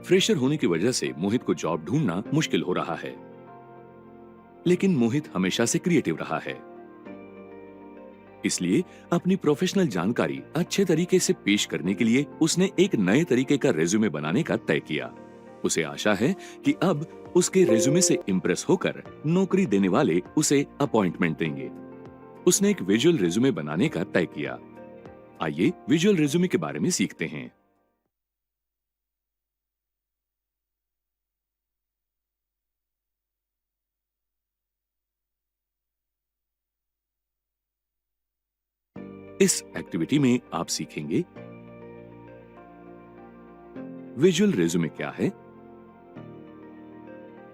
Fresher होने की वजह से मोहित को जॉब ढूंढना मुश्किल हो रहा है। लेकिन मोहित हमेशा से क्रिएटिव रहा है, इसलिए अपनी प्रोफेशनल जानकारी अच्छे तरीके से पेश करने के लिए उसने एक नए तरीके का रेज्यूमे बनाने का तय किया। उसे आशा है कि अब उसके रेज्यूमे से इंप्रेस होकर नौकरी देने वाले उसे अपॉइंटमेंट देंगे। उसने एक विजुअल रेज्यूमे बनाने का तय किया। आइए विजुअल रेज्यूमे के बारे में सीखते हैं। इस एक्टिविटी में आप सीखेंगे विजुअल रेज्यूमे क्या है,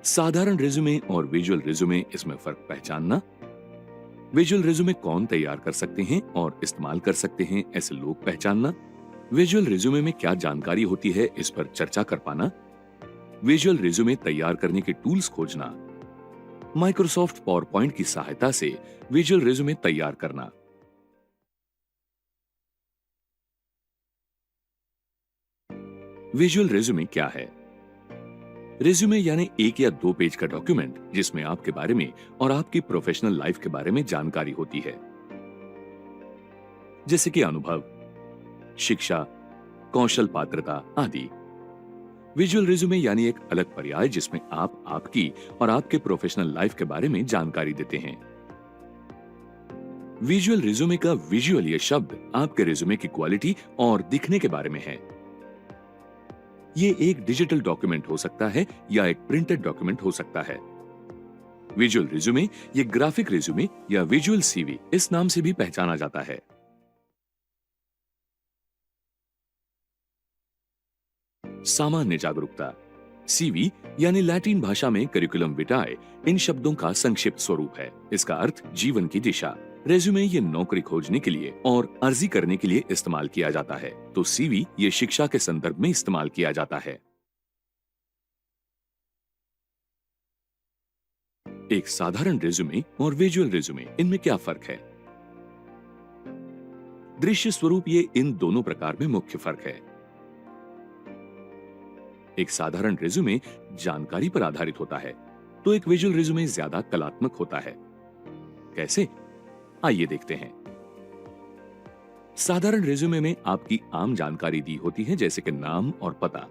साधारण रेज्यूमे और विजुअल रेज्यूमे इसमें फर्क पहचानना, विजुअल रेज्यूमे कौन तैयार कर सकते हैं और इस्तेमाल कर सकते हैं ऐसे लोग पहचानना, विजुअल रेज्यूमे में क्या जानकारी होती है इस पर चर्चा कर पाना, विजुअल रेज्यूमे तैयार करने के टूल्स खोजना, माइक्रोसॉफ्ट पावर पॉइंट की सहायता से विजुअल रेज्यूमे तैयार करना। विजुअल रेज्यूमे क्या है? रेज्यूमे यानी एक या दो पेज का डॉक्यूमेंट जिसमें आपके बारे में और आपकी प्रोफेशनल लाइफ के बारे में जानकारी होती है, जैसे कि अनुभव, शिक्षा, कौशल, पात्रता आदि। विजुअल रेज्यूमे यानी एक अलग पर्याय जिसमें आप आपकी और आपके प्रोफेशनल लाइफ के बारे में जानकारी देते हैं। विजुअल रेज्यूमे का विजुअल ये शब्द आपके रेज्यूमे की क्वालिटी और दिखने के बारे में है। ये एक डिजिटल डॉक्यूमेंट हो सकता है या एक प्रिंटेड डॉक्यूमेंट हो सकता है। विजुअल रिज्यूमे ये ग्राफिक रिज्यूमे या विजुअल सीवी इस नाम से भी पहचाना जाता है। सामान्य जागरूकता, सीवी यानी लैटिन भाषा में करिकुलम विटाए इन शब्दों का संक्षिप्त स्वरूप है। इसका अर्थ जीवन की दिशा। रेज्यूमे ये नौकरी खोजने के लिए और अर्जी करने के लिए इस्तेमाल किया जाता है, तो सीवी ये शिक्षा के संदर्भ में इस्तेमाल किया जाता है। एक साधारण रेज्यूमे और विजुअल रेज्यूमे इनमें क्या फर्क है? दृश्य स्वरूप ये इन दोनों प्रकार में मुख्य फर्क है। एक साधारण रेज्यूमे जानकारी पर आधारित होता है, तो एक विजुअल रेज्यूमे ज्यादा कलात्मक होता है। कैसे? आइए देखते हैं। साधारण रेज्यूमे में आपकी आम जानकारी दी होती है, जैसे कि नाम और पता।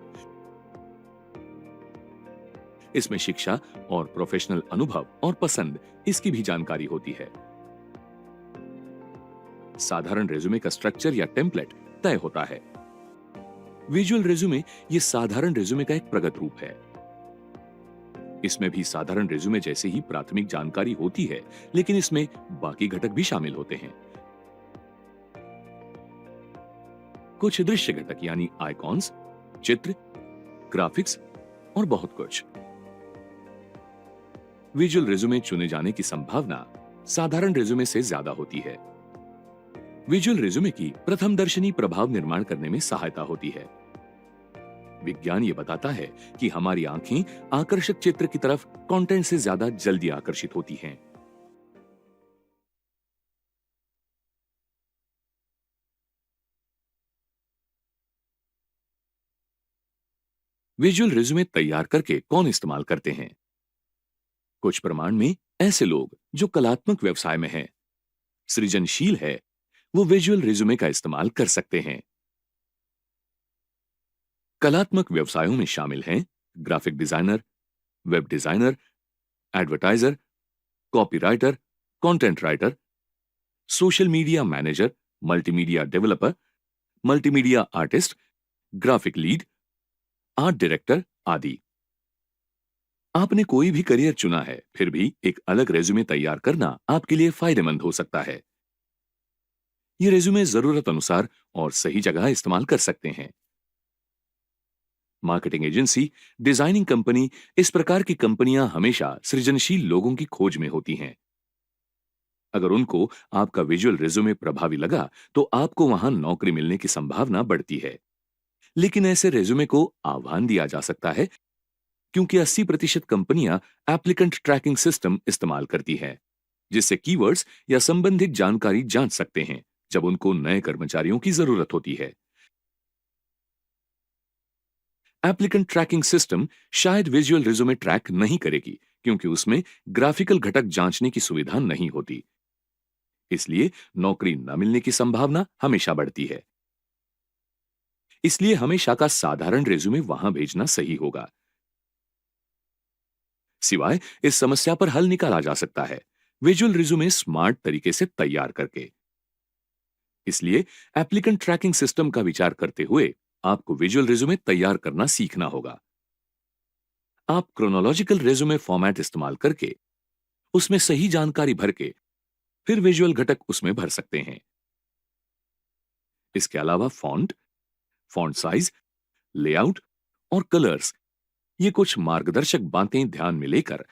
इसमें शिक्षा और प्रोफेशनल अनुभव और पसंद इसकी भी जानकारी होती है। साधारण रेज्यूमे का स्ट्रक्चर या टेम्पलेट तय होता है। विजुअल रेज्यूमे ये साधारण रेज्यूमे का एक प्रगत रूप है। इसमें भी साधारण रेज्यूमे जैसे ही प्राथमिक जानकारी होती है, लेकिन इसमें बाकी घटक भी शामिल होते हैं। कुछ दृश्य घटक यानी आइकॉन्स, चित्र, ग्राफिक्स और बहुत कुछ। विजुअल रेज्यूमे चुने जाने की संभावना साधारण रेज्यूमे से ज्यादा होती है। विजुअल रेज्यूमे की प्रथमदर्शनी प्रभाव निर्माण करने में सहायता होती है। विज्ञान ये बताता है कि हमारी आंखें आकर्षक चित्र की तरफ कंटेंट से ज्यादा जल्दी आकर्षित होती हैं। विजुअल रिज्यूमे तैयार करके कौन इस्तेमाल करते हैं? कुछ प्रमाण में ऐसे लोग जो कलात्मक व्यवसाय में हैं, सृजनशील है, वो विजुअल रिज्यूमे का इस्तेमाल कर सकते हैं। कलात्मक व्यवसायों में शामिल हैं graphic designer, web designer, advertiser, copywriter, content writer, social media manager, multimedia developer, multimedia artist, graphic lead, art director आदि। आपने कोई भी करियर चुना है, फिर भी एक अलग रेज्यूमे तैयार करना आपके लिए फायदेमंद हो सकता है। ये रेज्यूमे जरूरत अनुसार और सही जगह इस्तेमाल कर सकते हैं। मार्केटिंग एजेंसी, डिजाइनिंग कंपनी, इस प्रकार की कंपनियां हमेशा सृजनशील लोगों की खोज में होती हैं। अगर उनको आपका विजुअल रिज्यूमे प्रभावी लगा, तो आपको वहां नौकरी मिलने की संभावना बढ़ती है। लेकिन ऐसे रिज्यूमे को आह्वान दिया जा सकता है, क्योंकि 80% कंपनियां एप्लीकेंट ट्रैकिंग सिस्टम इस्तेमाल करती हैं, जिससे कीवर्ड्स या संबंधित जानकारी जांच सकते हैं जब उनको नए कर्मचारियों की जरूरत होती है। एप्लीकेंट ट्रैकिंग सिस्टम शायद विजुअल रिज्यूमे ट्रैक नहीं करेगी क्योंकि उसमें ग्राफिकल घटक जांचने की सुविधा नहीं होती। इसलिए नौकरी न मिलने की संभावना हमेशा बढ़ती है। इसलिए हमेशा का साधारण रिज्यूमे वहां भेजना सही होगा। सिवाय इस समस्या पर हल निकाला जा सकता है विजुअल रिज्यूमे स्मार्ट तरीके से तैयार करके। इसलिए एप्लीकेंट ट्रैकिंग सिस्टम का विचार करते हुए आपको विजुअल रिज्यूमे तैयार करना सीखना होगा। आप क्रोनोलॉजिकल रिज्यूमे फॉर्मेट इस्तेमाल करके उसमें सही जानकारी भर के फिर विजुअल घटक उसमें भर सकते हैं। इसके अलावा फॉन्ट, फॉन्ट साइज, लेआउट और कलर्स ये कुछ मार्गदर्शक बातें ध्यान में लेकर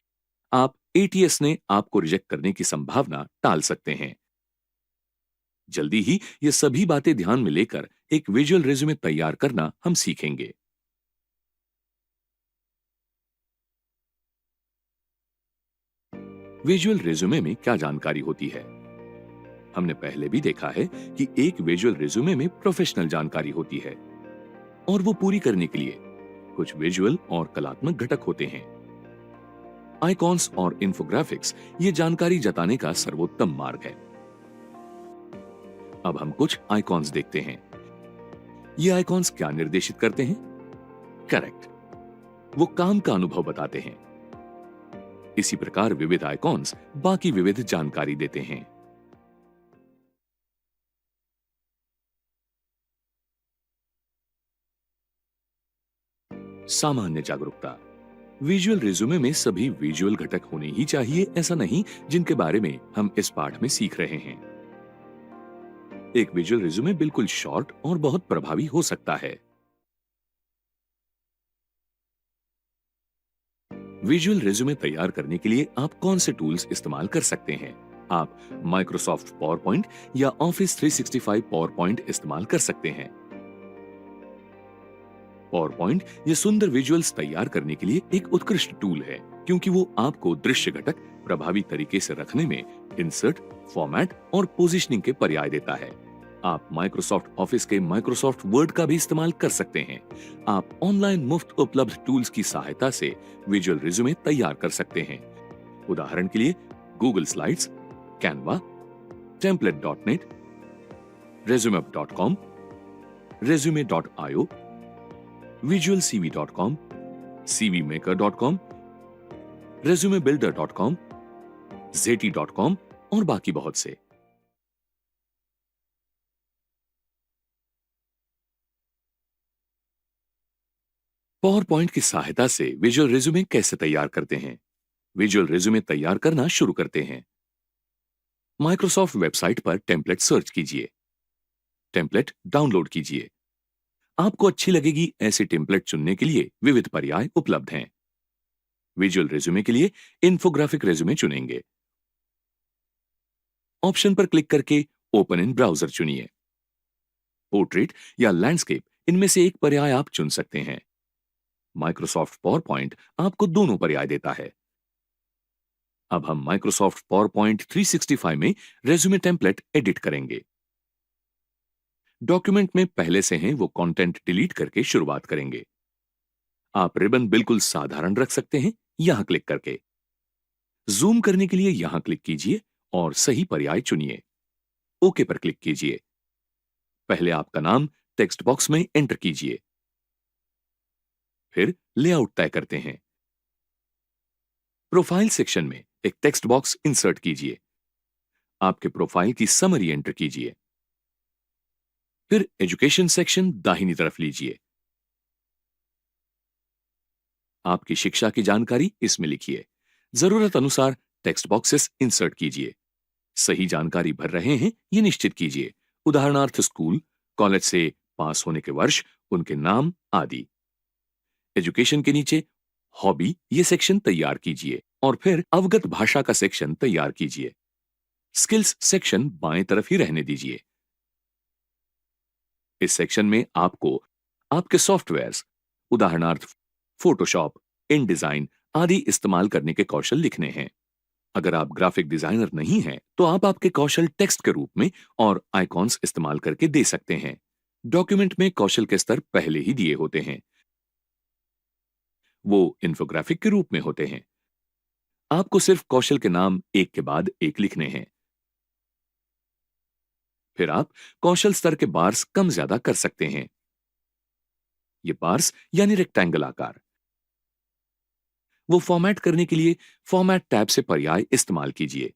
आप एटीएस ने आपको रिजेक्ट करने की संभावना टाल सकते हैं। जल्दी ही ये सभी बातें ध्यान में लेकर एक विजुअल रिज्यूमे तैयार करना हम सीखेंगे। विजुअल रिज्यूमे में क्या जानकारी होती है? हमने पहले भी देखा है कि एक विजुअल रिज्यूमे में प्रोफेशनल जानकारी होती है और वो पूरी करने के लिए कुछ विजुअल और कलात्मक घटक होते हैं। आइकॉन्स और इंफोग्राफिक्स ये जानकारी जताने का सर्वोत्तम मार्ग है। अब हम कुछ आइकॉन्स देखते हैं। ये आइकॉन्स क्या निर्देशित करते हैं? करेक्ट, वो काम का अनुभव बताते हैं। इसी प्रकार विविध आइकॉन्स बाकी विविध जानकारी देते हैं। सामान्य जागरूकता। विजुअल रिज्यूमे में सभी विजुअल घटक होने ही चाहिए ऐसा नहीं, जिनके बारे में हम इस पाठ में सीख रहे हैं। एक विजुअल रिज्यूमे बिल्कुल शॉर्ट और बहुत प्रभावी हो सकता है। विजुअल रिज्यूमे तैयार करने के लिए आप कौन से टूल्स इस्तेमाल कर सकते हैं? आप माइक्रोसॉफ्ट पावर पॉइंट या ऑफिस 365 पावर पॉइंट इस्तेमाल कर सकते हैं। पावर पॉइंट ये सुंदर विजुअल्स तैयार करने के लिए एक उत्कृष्ट टूल है क्योंकि वो आपको दृश्य घटक प्रभावी तरीके से रखने में इंसर्ट, फॉर्मेट और पोजीशनिंग के पर्याय देता है। आप माइक्रोसॉफ्ट ऑफिस के माइक्रोसॉफ्ट वर्ड का भी इस्तेमाल कर सकते हैं। आप ऑनलाइन मुफ्त उपलब्ध टूल्स की सहायता से विजुअल रिज्यूमे तैयार कर सकते हैं। उदाहरण के लिए Google slides, Canva, टेम्पलेट.नेट, resume.com, resume.io, visualcv.com, cvmaker.com, resumebuilder.com, zeti.com और बाकी बहुत से। पावर पॉइंट की सहायता से विजुअल रिज्यूमे कैसे तैयार करते हैं? विजुअल रिज्यूमे तैयार करना शुरू करते हैं। माइक्रोसॉफ्ट वेबसाइट पर टेम्पलेट सर्च कीजिए। टेम्पलेट डाउनलोड कीजिए। आपको अच्छी लगेगी ऐसे टेम्पलेट चुनने के लिए विविध पर्याय उपलब्ध हैं। विजुअल रिज्यूमे के लिए इन्फोग्राफिक रिज्यूमे चुनेंगे। ऑप्शन पर क्लिक करके ओपन इन ब्राउजर चुनिए। पोर्ट्रेट या लैंडस्केप इनमें से एक पर्याय आप चुन सकते हैं। माइक्रोसॉफ्ट पावर पॉइंट आपको दोनों पर्याय देता है। अब हम माइक्रोसॉफ्ट पावर पॉइंट 365 में रेज्यूमे टेम्पलेट एडिट करेंगे। डॉक्यूमेंट में पहले से हैं वो कंटेंट डिलीट करके शुरुआत करेंगे। आप रिबन बिल्कुल साधारण रख सकते हैं यहां क्लिक करके। जूम करने के लिए यहां क्लिक कीजिए और सही पर्याय चुनिए। ओके पर क्लिक कीजिए। पहले आपका नाम टेक्स्ट बॉक्स में एंटर कीजिए। फिर लेआउट तय करते हैं। प्रोफाइल सेक्शन में एक टेक्स्ट बॉक्स इंसर्ट कीजिए। आपके प्रोफाइल की समरी एंटर कीजिए। फिर एजुकेशन सेक्शन दाहिनी तरफ लीजिए। आपकी शिक्षा की जानकारी इसमें लिखिए। जरूरत अनुसार टेक्स्ट बॉक्सेस इंसर्ट कीजिए। सही जानकारी भर रहे हैं ये निश्चित कीजिए। उदाहरणार्थ स्कूल, कॉलेज से पास होने के वर्ष, उनके नाम आदि। एजुकेशन के नीचे हॉबी ये सेक्शन तैयार कीजिए और फिर अवगत भाषा का सेक्शन तैयार कीजिए। स्किल्स सेक्शन बाएं तरफ ही रहने दीजिए। इस सेक्शन में आपको आपके सॉफ्टवेयर्स, उदाहरणार्थ फोटोशॉप, इनडिजाइन आदि इस्तेमाल करने के कौशल लिखने हैं। अगर आप ग्राफिक डिजाइनर नहीं हैं, तो आप आपके कौशल टेक्स्ट के रूप में और आइकॉन्स इस्तेमाल करके दे सकते हैं। डॉक्यूमेंट में कौशल के स्तर पहले ही दिए होते हैं। वो इन्फोग्राफिक के रूप में होते हैं। आपको सिर्फ कौशल के नाम एक के बाद एक लिखने हैं। फिर आप कौशल स्तर के बार्स कम ज्यादा कर सकते हैं। ये बार्स यानी रेक्टेंगल आकार, वो फॉर्मेट करने के लिए फॉर्मेट टैब से पर्याय इस्तेमाल कीजिए।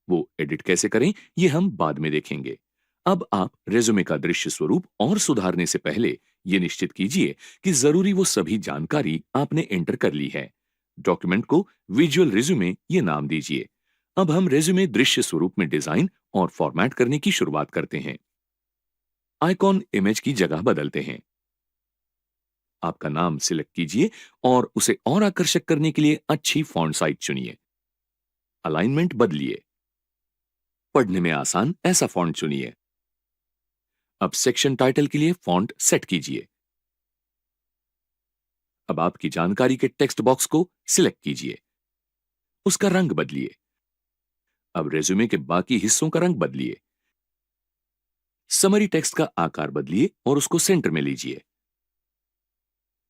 वो एडिट कैसे करें ये हम बाद में देखेंगे। अब आप रेज्यूमे का दृश्य स्वरूप और सुधारने से पहले ये निश्चित कीजिए कि जरूरी वो सभी जानकारी आपने एंटर कर ली है। डॉक्यूमेंट को विजुअल रेज्यूमे ये नाम दीजिए। अब हम रेज्यूमे दृश्य स्वरूप में डिजाइन और फॉर्मेट करने की शुरुआत करते हैं। आइकॉन इमेज की जगह बदलते हैं। आपका नाम सिलेक्ट कीजिए और उसे और आकर्षक करने के लिए अच्छी फॉन्ट साइज चुनिए। अलाइनमेंट बदलिए। पढ़ने में आसान ऐसा फॉन्ट चुनिए। अब सेक्शन टाइटल के लिए फॉन्ट सेट कीजिए। अब आपकी जानकारी के टेक्स्ट बॉक्स को सिलेक्ट कीजिए। उसका रंग बदलिए। अब रेज्यूमे के बाकी हिस्सों का रंग बदलिए। समरी टेक्स्ट का आकार बदलिए और उसको सेंटर में लीजिए।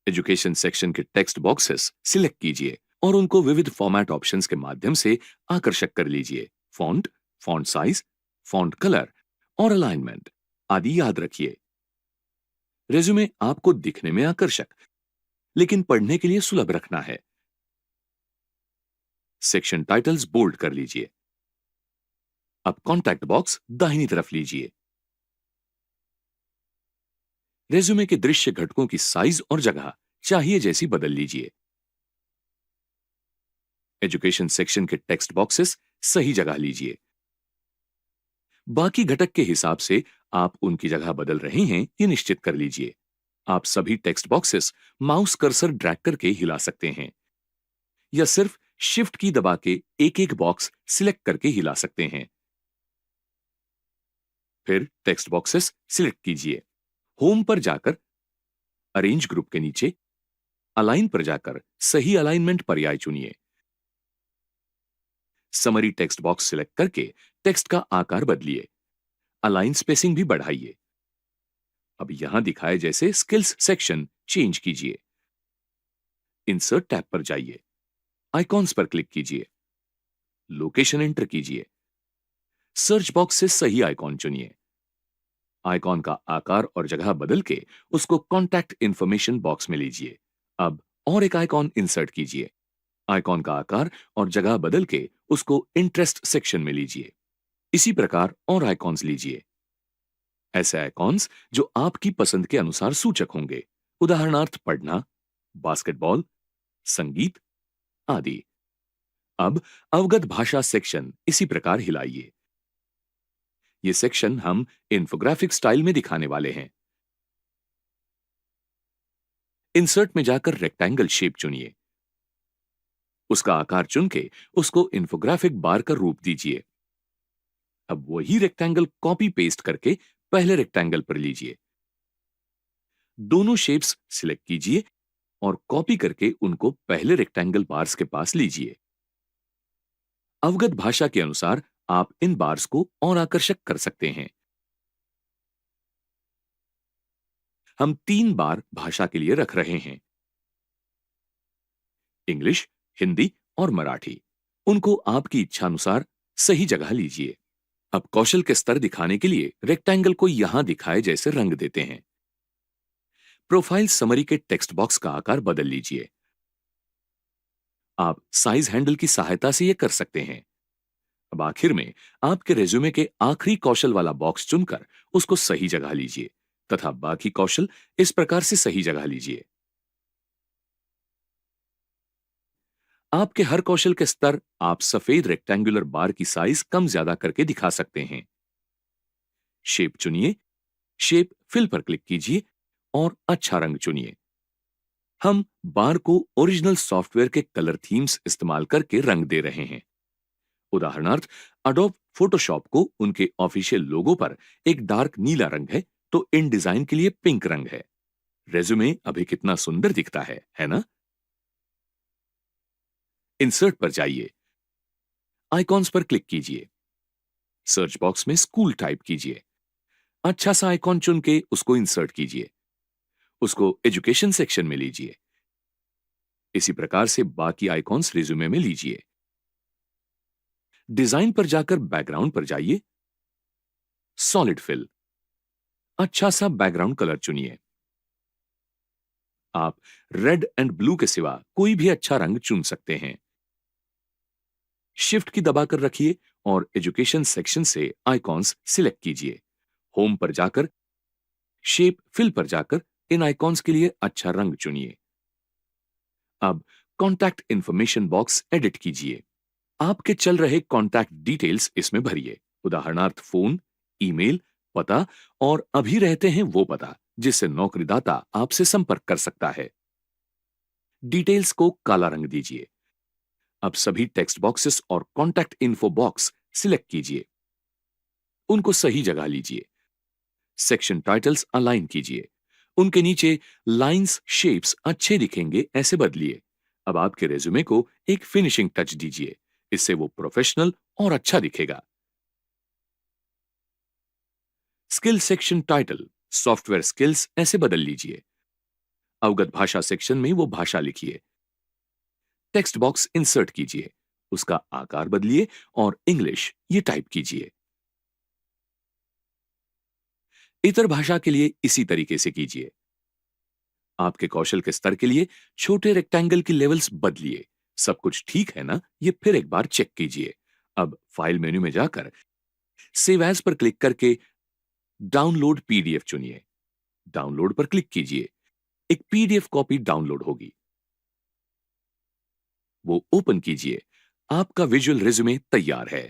एजुकेशन सेक्शन के टेक्स्ट बॉक्सेस सिलेक्ट कीजिए और उनको विविध फॉर्मेट ऑप्शंस के माध्यम से आकर्षक कर लीजिए। Font, font size, font colour और अलाइनमेंट आदि याद रखिए। रेज्यूमे आपको दिखने में आकर्षक लेकिन पढ़ने के लिए सुलभ रखना है। सेक्शन टाइटल्स बोल्ड कर लीजिए। अब कॉन्टैक्ट बॉक्स दाहिनी तरफ लीजिए। रेज्यूमे के दृश्य घटकों की साइज और जगह चाहिए जैसी बदल लीजिए। एजुकेशन सेक्शन के टेक्स्ट बॉक्सेस सही जगह लीजिए। बाकी घटक के हिसाब से आप उनकी जगह बदल रहे हैं ये निश्चित कर लीजिए। आप सभी text boxes mouse cursor drag करके हिला सकते हैं या सिर्फ शिफ्ट की दबा के एक एक बॉक्स सिलेक्ट करके हिला सकते हैं। फिर टेक्स्ट बॉक्सेस सिलेक्ट कीजिए। होम पर जाकर अरेंज ग्रुप के नीचे अलाइन पर जाकर सही अलाइनमेंट पर्याय चुनिए। समरी टेक्स्ट बॉक्स सिलेक्ट करके टेक्स्ट का आकार बदलिए। अलाइन स्पेसिंग भी बढ़ाइए। अब यहां दिखाए जैसे स्किल्स सेक्शन चेंज कीजिए। इंसर्ट टैब पर जाइए। आइकॉन्स पर क्लिक कीजिए। लोकेशन एंटर कीजिए। सर्च बॉक्स से सही आइकॉन चुनिए। आइकॉन का आकार और जगह बदल के उसको कॉन्टैक्ट इंफॉर्मेशन बॉक्स में लीजिए। अब और एक आइकॉन इंसर्ट कीजिए। आइकॉन का आकार और जगह बदल के उसको इंटरेस्ट सेक्शन में लीजिए। इसी प्रकार और आइकॉन्स लीजिए। ऐसे आइकॉन्स जो आपकी पसंद के अनुसार सूचक होंगे, उदाहरणार्थ पढ़ना, बास्केटबॉल, संगीत आदि। अब अवगत भाषा सेक्शन इसी प्रकार हिलाइए। ये सेक्शन हम इन्फोग्राफिक स्टाइल में दिखाने वाले हैं। इंसर्ट में जाकर रेक्टेंगल शेप चुनिए। उसका आकार चुन के उसको इन्फोग्राफिक बार का रूप दीजिए। अब वही रेक्टेंगल कॉपी पेस्ट करके पहले रेक्टेंगल पर लीजिए। दोनों शेप्स सिलेक्ट कीजिए और कॉपी करके उनको पहले रेक्टेंगल बार्स के पास लीजिए। अवगत भाषा के अनुसार आप इन बार्स को और आकर्षक कर सकते हैं। हम 3 बार भाषा के लिए रख रहे हैं, इंग्लिश, हिंदी और मराठी। उनको आपकी इच्छानुसार सही जगह लीजिए। अब कौशल के स्तर दिखाने के लिए रेक्टेंगल को यहां दिखाए जैसे रंग देते हैं। प्रोफाइल समरी के टेक्स्ट बॉक्स का आकार बदल लीजिए। आप साइज हैंडल की सहायता से यह कर सकते हैं। अब आखिर में आपके रेज्यूमे के आखिरी कौशल वाला बॉक्स चुनकर उसको सही जगह लीजिए तथा बाकी कौशल इस प्रकार से सही जगह लीजिए। आपके हर कौशल के स्तर आप सफेद रेक्टेंगुलर बार की साइज कम ज्यादा करके दिखा सकते हैं। शेप चुनिए। शेप फिल पर क्लिक कीजिए और अच्छा रंग चुनिए। हम बार को ओरिजिनल सॉफ्टवेयर के कलर थीम्स इस्तेमाल करके रंग दे रहे हैं। उदाहरणार्थ अडोब फोटोशॉप को उनके ऑफिशियल लोगो पर एक डार्क नीला रंग है तो इन डिजाइन के लिए पिंक रंग है। रेज्यूमे अभी कितना सुंदर दिखता है ना? इंसर्ट पर जाइए। आइकॉन्स पर क्लिक कीजिए। सर्च बॉक्स में स्कूल टाइप कीजिए। अच्छा सा आइकॉन चुन के उसको इंसर्ट कीजिए। उसको एजुकेशन सेक्शन में लीजिए। इसी प्रकार से बाकी आइकॉन्स रिज्यूमे में लीजिए। डिजाइन पर जाकर बैकग्राउंड पर जाइए, सॉलिड फिल, अच्छा सा बैकग्राउंड कलर चुनिए। आप रेड एंड ब्लू के सिवा कोई भी अच्छा रंग चुन सकते हैं। शिफ्ट की दबाकर रखिए और एजुकेशन सेक्शन से आइकॉन्स सिलेक्ट कीजिए। होम पर जाकर शेप फिल पर जाकर इन आइकॉन्स के लिए अच्छा रंग चुनिए। अब कॉन्टैक्ट इंफॉर्मेशन बॉक्स एडिट कीजिए। आपके चल रहे कॉन्टैक्ट डिटेल्स इसमें भरिए, उदाहरणार्थ फोन, ईमेल, पता और अभी रहते हैं वो पता जिससे नौकरीदाता आपसे संपर्क कर सकता है। डिटेल्स को काला रंग दीजिए। अब सभी टेक्स्ट बॉक्सेस और कॉन्टैक्ट इन्फो बॉक्स सिलेक्ट कीजिए, उनको सही जगह लीजिए। सेक्शन टाइटल्स अलाइन कीजिए, उनके नीचे लाइंस शेप्स अच्छे दिखेंगे ऐसे बदलिए। अब आपके रेज्यूमे को एक फिनिशिंग टच दीजिए, इससे वो प्रोफेशनल और अच्छा दिखेगा। Skill section title software skills ऐसे बदल लीजिए। अवगत भाषा सेक्शन में वो भाषा लिखिए। टेक्स्ट बॉक्स इंसर्ट कीजिए, उसका आकार बदलिए और इंग्लिश ये टाइप कीजिए। इतर भाषा के लिए इसी तरीके से कीजिए। आपके कौशल के स्तर के लिए छोटे रेक्टेंगल की लेवल्स बदलिए। सब कुछ ठीक है ना, ये फिर एक बार चेक कीजिए। अब फाइल मेन्यू में जाकर सेव एज पर क्लिक करके डाउनलोड पीडीएफ चुनिए। डाउनलोड पर क्लिक कीजिए, एक पीडीएफ कॉपी डाउनलोड होगी, वो ओपन कीजिए। आपका विजुअल रिज्यूमे तैयार है।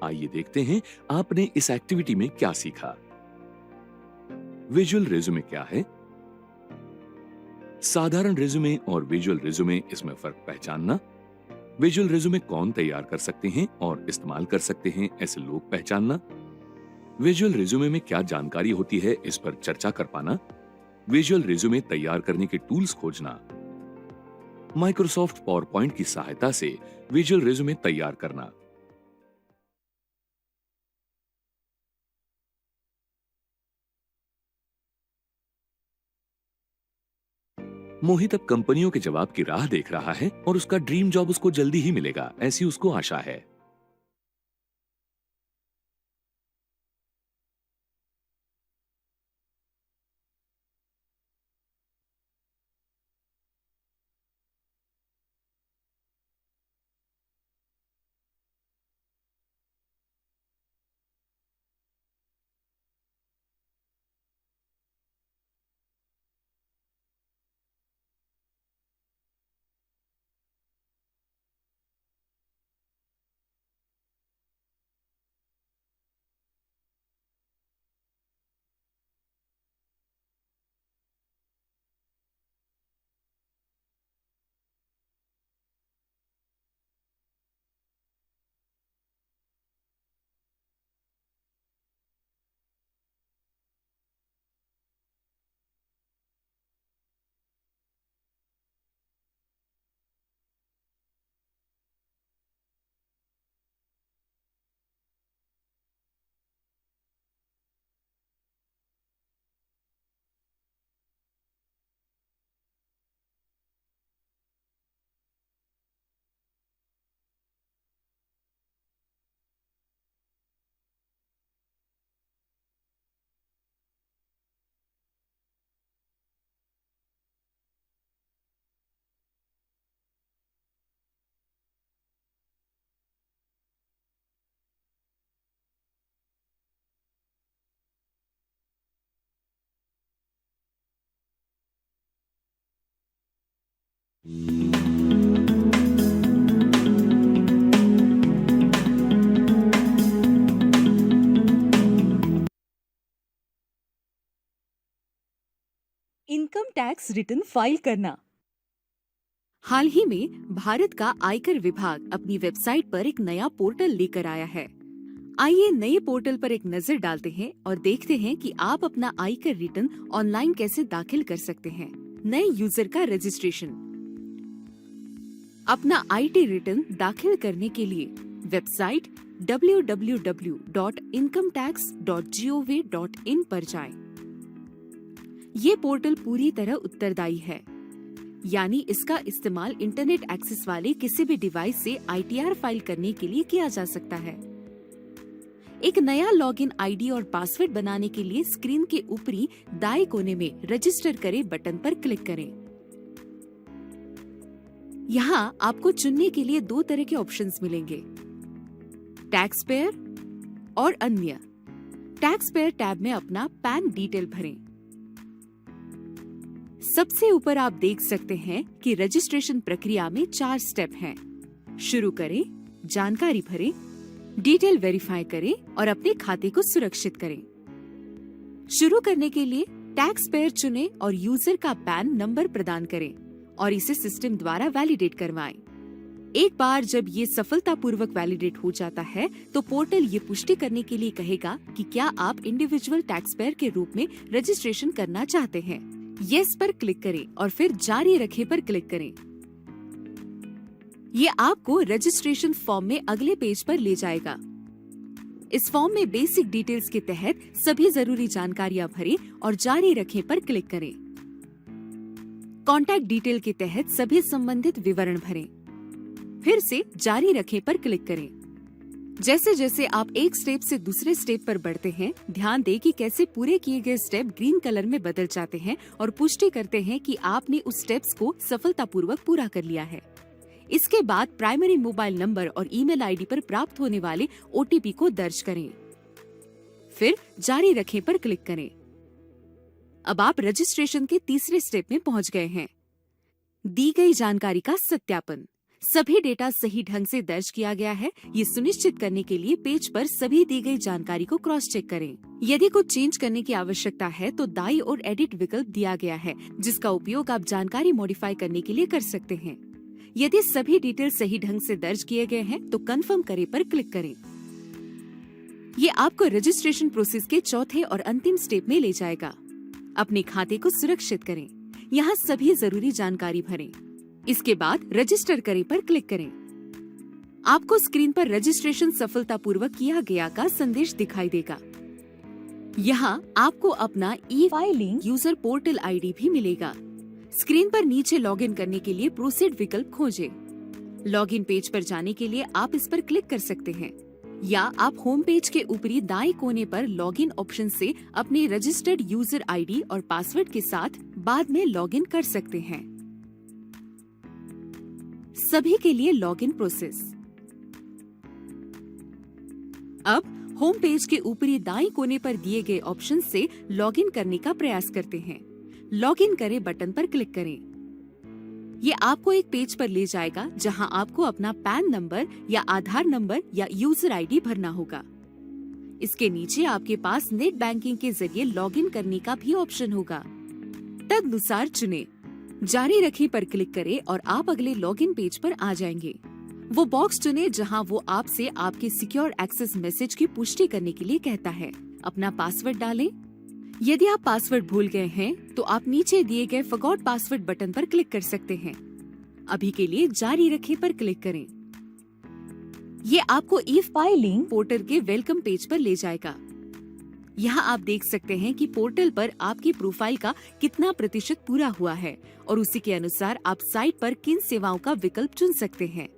आइए देखते हैं आपने इस एक्टिविटी में क्या सीखा। विजुअल रिज्यूमे क्या है, साधारण रिज्यूमे और विजुअल रिज्यूमे, इसमें फर्क पहचानना, विजुअल रिज्यूमे कौन तैयार कर सकते हैं और इस्तेमाल कर सकते हैं ऐसे लोग पहचानना, विजुअल रिज्यूमे में क्या जानकारी होती है इस पर चर्चा कर पाना, विजुअल रिज्यूमे तैयार करने के टूल्स खोजना, माइक्रोसॉफ्ट पावर पॉइंट की सहायता से विजुअल रिज्यूमे तैयार करना। मोहित अब कंपनियों के जवाब की राह देख रहा है और उसका ड्रीम जॉब उसको जल्दी ही मिलेगा, ऐसी उसको आशा है। इनकम टैक्स रिटर्न फाइल करना। हाल ही में भारत का आयकर विभाग अपनी वेबसाइट पर एक नया पोर्टल लेकर आया है। आइए नए पोर्टल पर एक नजर डालते हैं और देखते हैं कि आप अपना आयकर रिटर्न ऑनलाइन कैसे दाखिल कर सकते हैं। नए यूजर का रजिस्ट्रेशन। अपना आईटी रिटर्न दाखिल करने के लिए वेबसाइट www.incometax.gov.in पर जाएं। ये पोर्टल पूरी तरह उत्तरदायी है, यानी इसका इस्तेमाल इंटरनेट एक्सेस वाले किसी भी डिवाइस से ITR फाइल करने के लिए किया जा सकता है। एक नया लॉगिन आईडी और पासवर्ड बनाने के लिए स्क्रीन के ऊपरी दाएं कोने में रजिस्टर करें बटन पर क्लिक करें। यहाँ आपको चुनने के लिए 2 तरह के ऑप्शंस मिलेंगे, टैक्स पेयर और अन्य। टैक्स पेयर टैब में अपना पैन डिटेल भरें। सबसे ऊपर आप देख सकते हैं कि रजिस्ट्रेशन प्रक्रिया में 4 स्टेप हैं। शुरू करें, जानकारी भरें, डिटेल वेरीफाई करें और अपने खाते को सुरक्षित करें। शुरू करने के लिए टैक्स पेयर चुनें और यूजर का पैन नंबर प्रदान करें और इसे सिस्टम द्वारा वैलिडेट करवाएं। एक बार जब ये सफलतापूर्वक वैलिडेट हो जाता है तो पोर्टल ये पुष्टि करने के लिए कहेगा कि क्या आप इंडिविजुअल टैक्स पेयर के रूप में रजिस्ट्रेशन करना चाहते हैं। यस पर क्लिक करें और फिर जारी रखें पर क्लिक करें। ये आपको रजिस्ट्रेशन फॉर्म में अगले पेज पर ले जाएगा। इस फॉर्म में बेसिक डिटेल्स के तहत सभी जरूरी जानकारियां भरें और जारी रखें पर क्लिक करें। कॉन्टैक्ट डिटेल के तहत सभी संबंधित विवरण भरें, फिर से जारी रखें पर क्लिक करें। जैसे जैसे आप एक स्टेप से दूसरे स्टेप पर बढ़ते हैं, ध्यान दें कि कैसे पूरे किए गए स्टेप ग्रीन कलर में बदल जाते हैं और पुष्टि करते हैं कि आपने उस स्टेप्स को सफलतापूर्वक पूरा कर लिया है। इसके बाद प्राइमरी मोबाइल नंबर और ईमेल आईडी पर प्राप्त होने वाले OTP को दर्ज करें, फिर जारी रखें पर क्लिक करें। अब आप रजिस्ट्रेशन के तीसरे स्टेप में पहुंच गए हैं। दी गई जानकारी का सत्यापन। सभी डेटा सही ढंग से दर्ज किया गया है, ये सुनिश्चित करने के लिए पेज पर सभी दी गई जानकारी को क्रॉस चेक करें। यदि कुछ चेंज करने की आवश्यकता है तो दाईं ओर एडिट विकल्प दिया गया है, जिसका उपयोग आप जानकारी मॉडिफाई करने के लिए कर सकते हैं। यदि सभी डिटेल सही ढंग से दर्ज किए गए हैं तो कंफर्म करें पर क्लिक करें। ये आपको रजिस्ट्रेशन प्रोसेस के चौथे और अंतिम स्टेप में ले जाएगा। अपने खाते को सुरक्षित करें, यहाँ सभी जरूरी जानकारी भरें। इसके बाद रजिस्टर करें पर क्लिक करें। आपको स्क्रीन पर रजिस्ट्रेशन सफलतापूर्वक किया गया का संदेश दिखाई देगा। यहाँ आपको अपना फाइलिंग यूजर पोर्टल आईडी भी मिलेगा। स्क्रीन पर नीचे लॉगिन करने के लिए प्रोसीड विकल्प खोजें। लॉगिन पेज पर जाने के लिए आप इस पर क्लिक कर सकते हैं, या आप होम पेज के ऊपरी दाएं कोने पर लॉगिन ऑप्शन से अपने रजिस्टर्ड यूजर आईडी और पासवर्ड के साथ बाद में लॉगिन कर सकते हैं। सभी के लिए लॉगिन प्रोसेस। अब होम पेज के ऊपरी दाईं कोने पर दिए गए ऑप्शन से लॉगिन करने का प्रयास करते हैं। लॉगिन करें बटन पर क्लिक करें। ये आपको एक पेज पर ले जाएगा जहां आपको अपना पैन नंबर या आधार नंबर या यूजर आईडी भरना होगा। इसके नीचे आपके पास नेट बैंकिंग के जरिए लॉगिन करने का भी ऑप्शन होगा। तदनुसार चुनें, जारी रखें पर क्लिक करें और आप अगले लॉगिन पेज पर आ जाएंगे। वो बॉक्स चुनें जहां वो आपसे आपके सिक्योर एक्सेस मैसेज की पुष्टि करने के लिए कहता है। अपना पासवर्ड डालें। यदि आप पासवर्ड भूल गए हैं तो आप नीचे दिए गए फॉरगॉट पासवर्ड बटन पर क्लिक कर सकते हैं। अभी के लिए जारी रखें पर क्लिक करें। ये आपको ई फाइलिंग पोर्टल के वेलकम पेज पर ले जाएगा। यहाँ आप देख सकते हैं कि पोर्टल पर आपकी प्रोफाइल का कितना प्रतिशत पूरा हुआ है और उसी के अनुसार आप साइट पर किन सेवाओं का विकल्प चुन सकते हैं।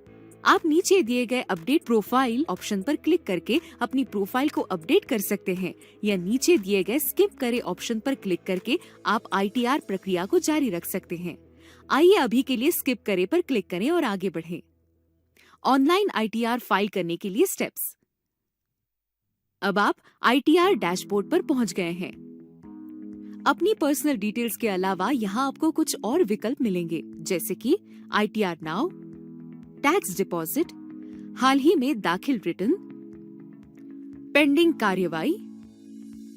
आप नीचे दिए गए अपडेट प्रोफाइल ऑप्शन पर क्लिक करके अपनी प्रोफाइल को अपडेट कर सकते हैं, या नीचे दिए गए स्किप करें ऑप्शन पर क्लिक करके आप ITR प्रक्रिया को जारी रख सकते हैं। आइए अभी के लिए स्किप करें पर क्लिक करें और आगे बढ़ें। ऑनलाइन ITR फाइल करने के लिए स्टेप्स। अब आप ITR डैशबोर्ड पर पहुंच गए हैं। अपनी पर्सनल डिटेल्स के अलावा यहाँ आपको कुछ और विकल्प मिलेंगे, जैसे कि ITR नाउ, टैक्स डिपॉजिट, हाल ही में दाखिल रिटर्न, पेंडिंग कार्यवाही,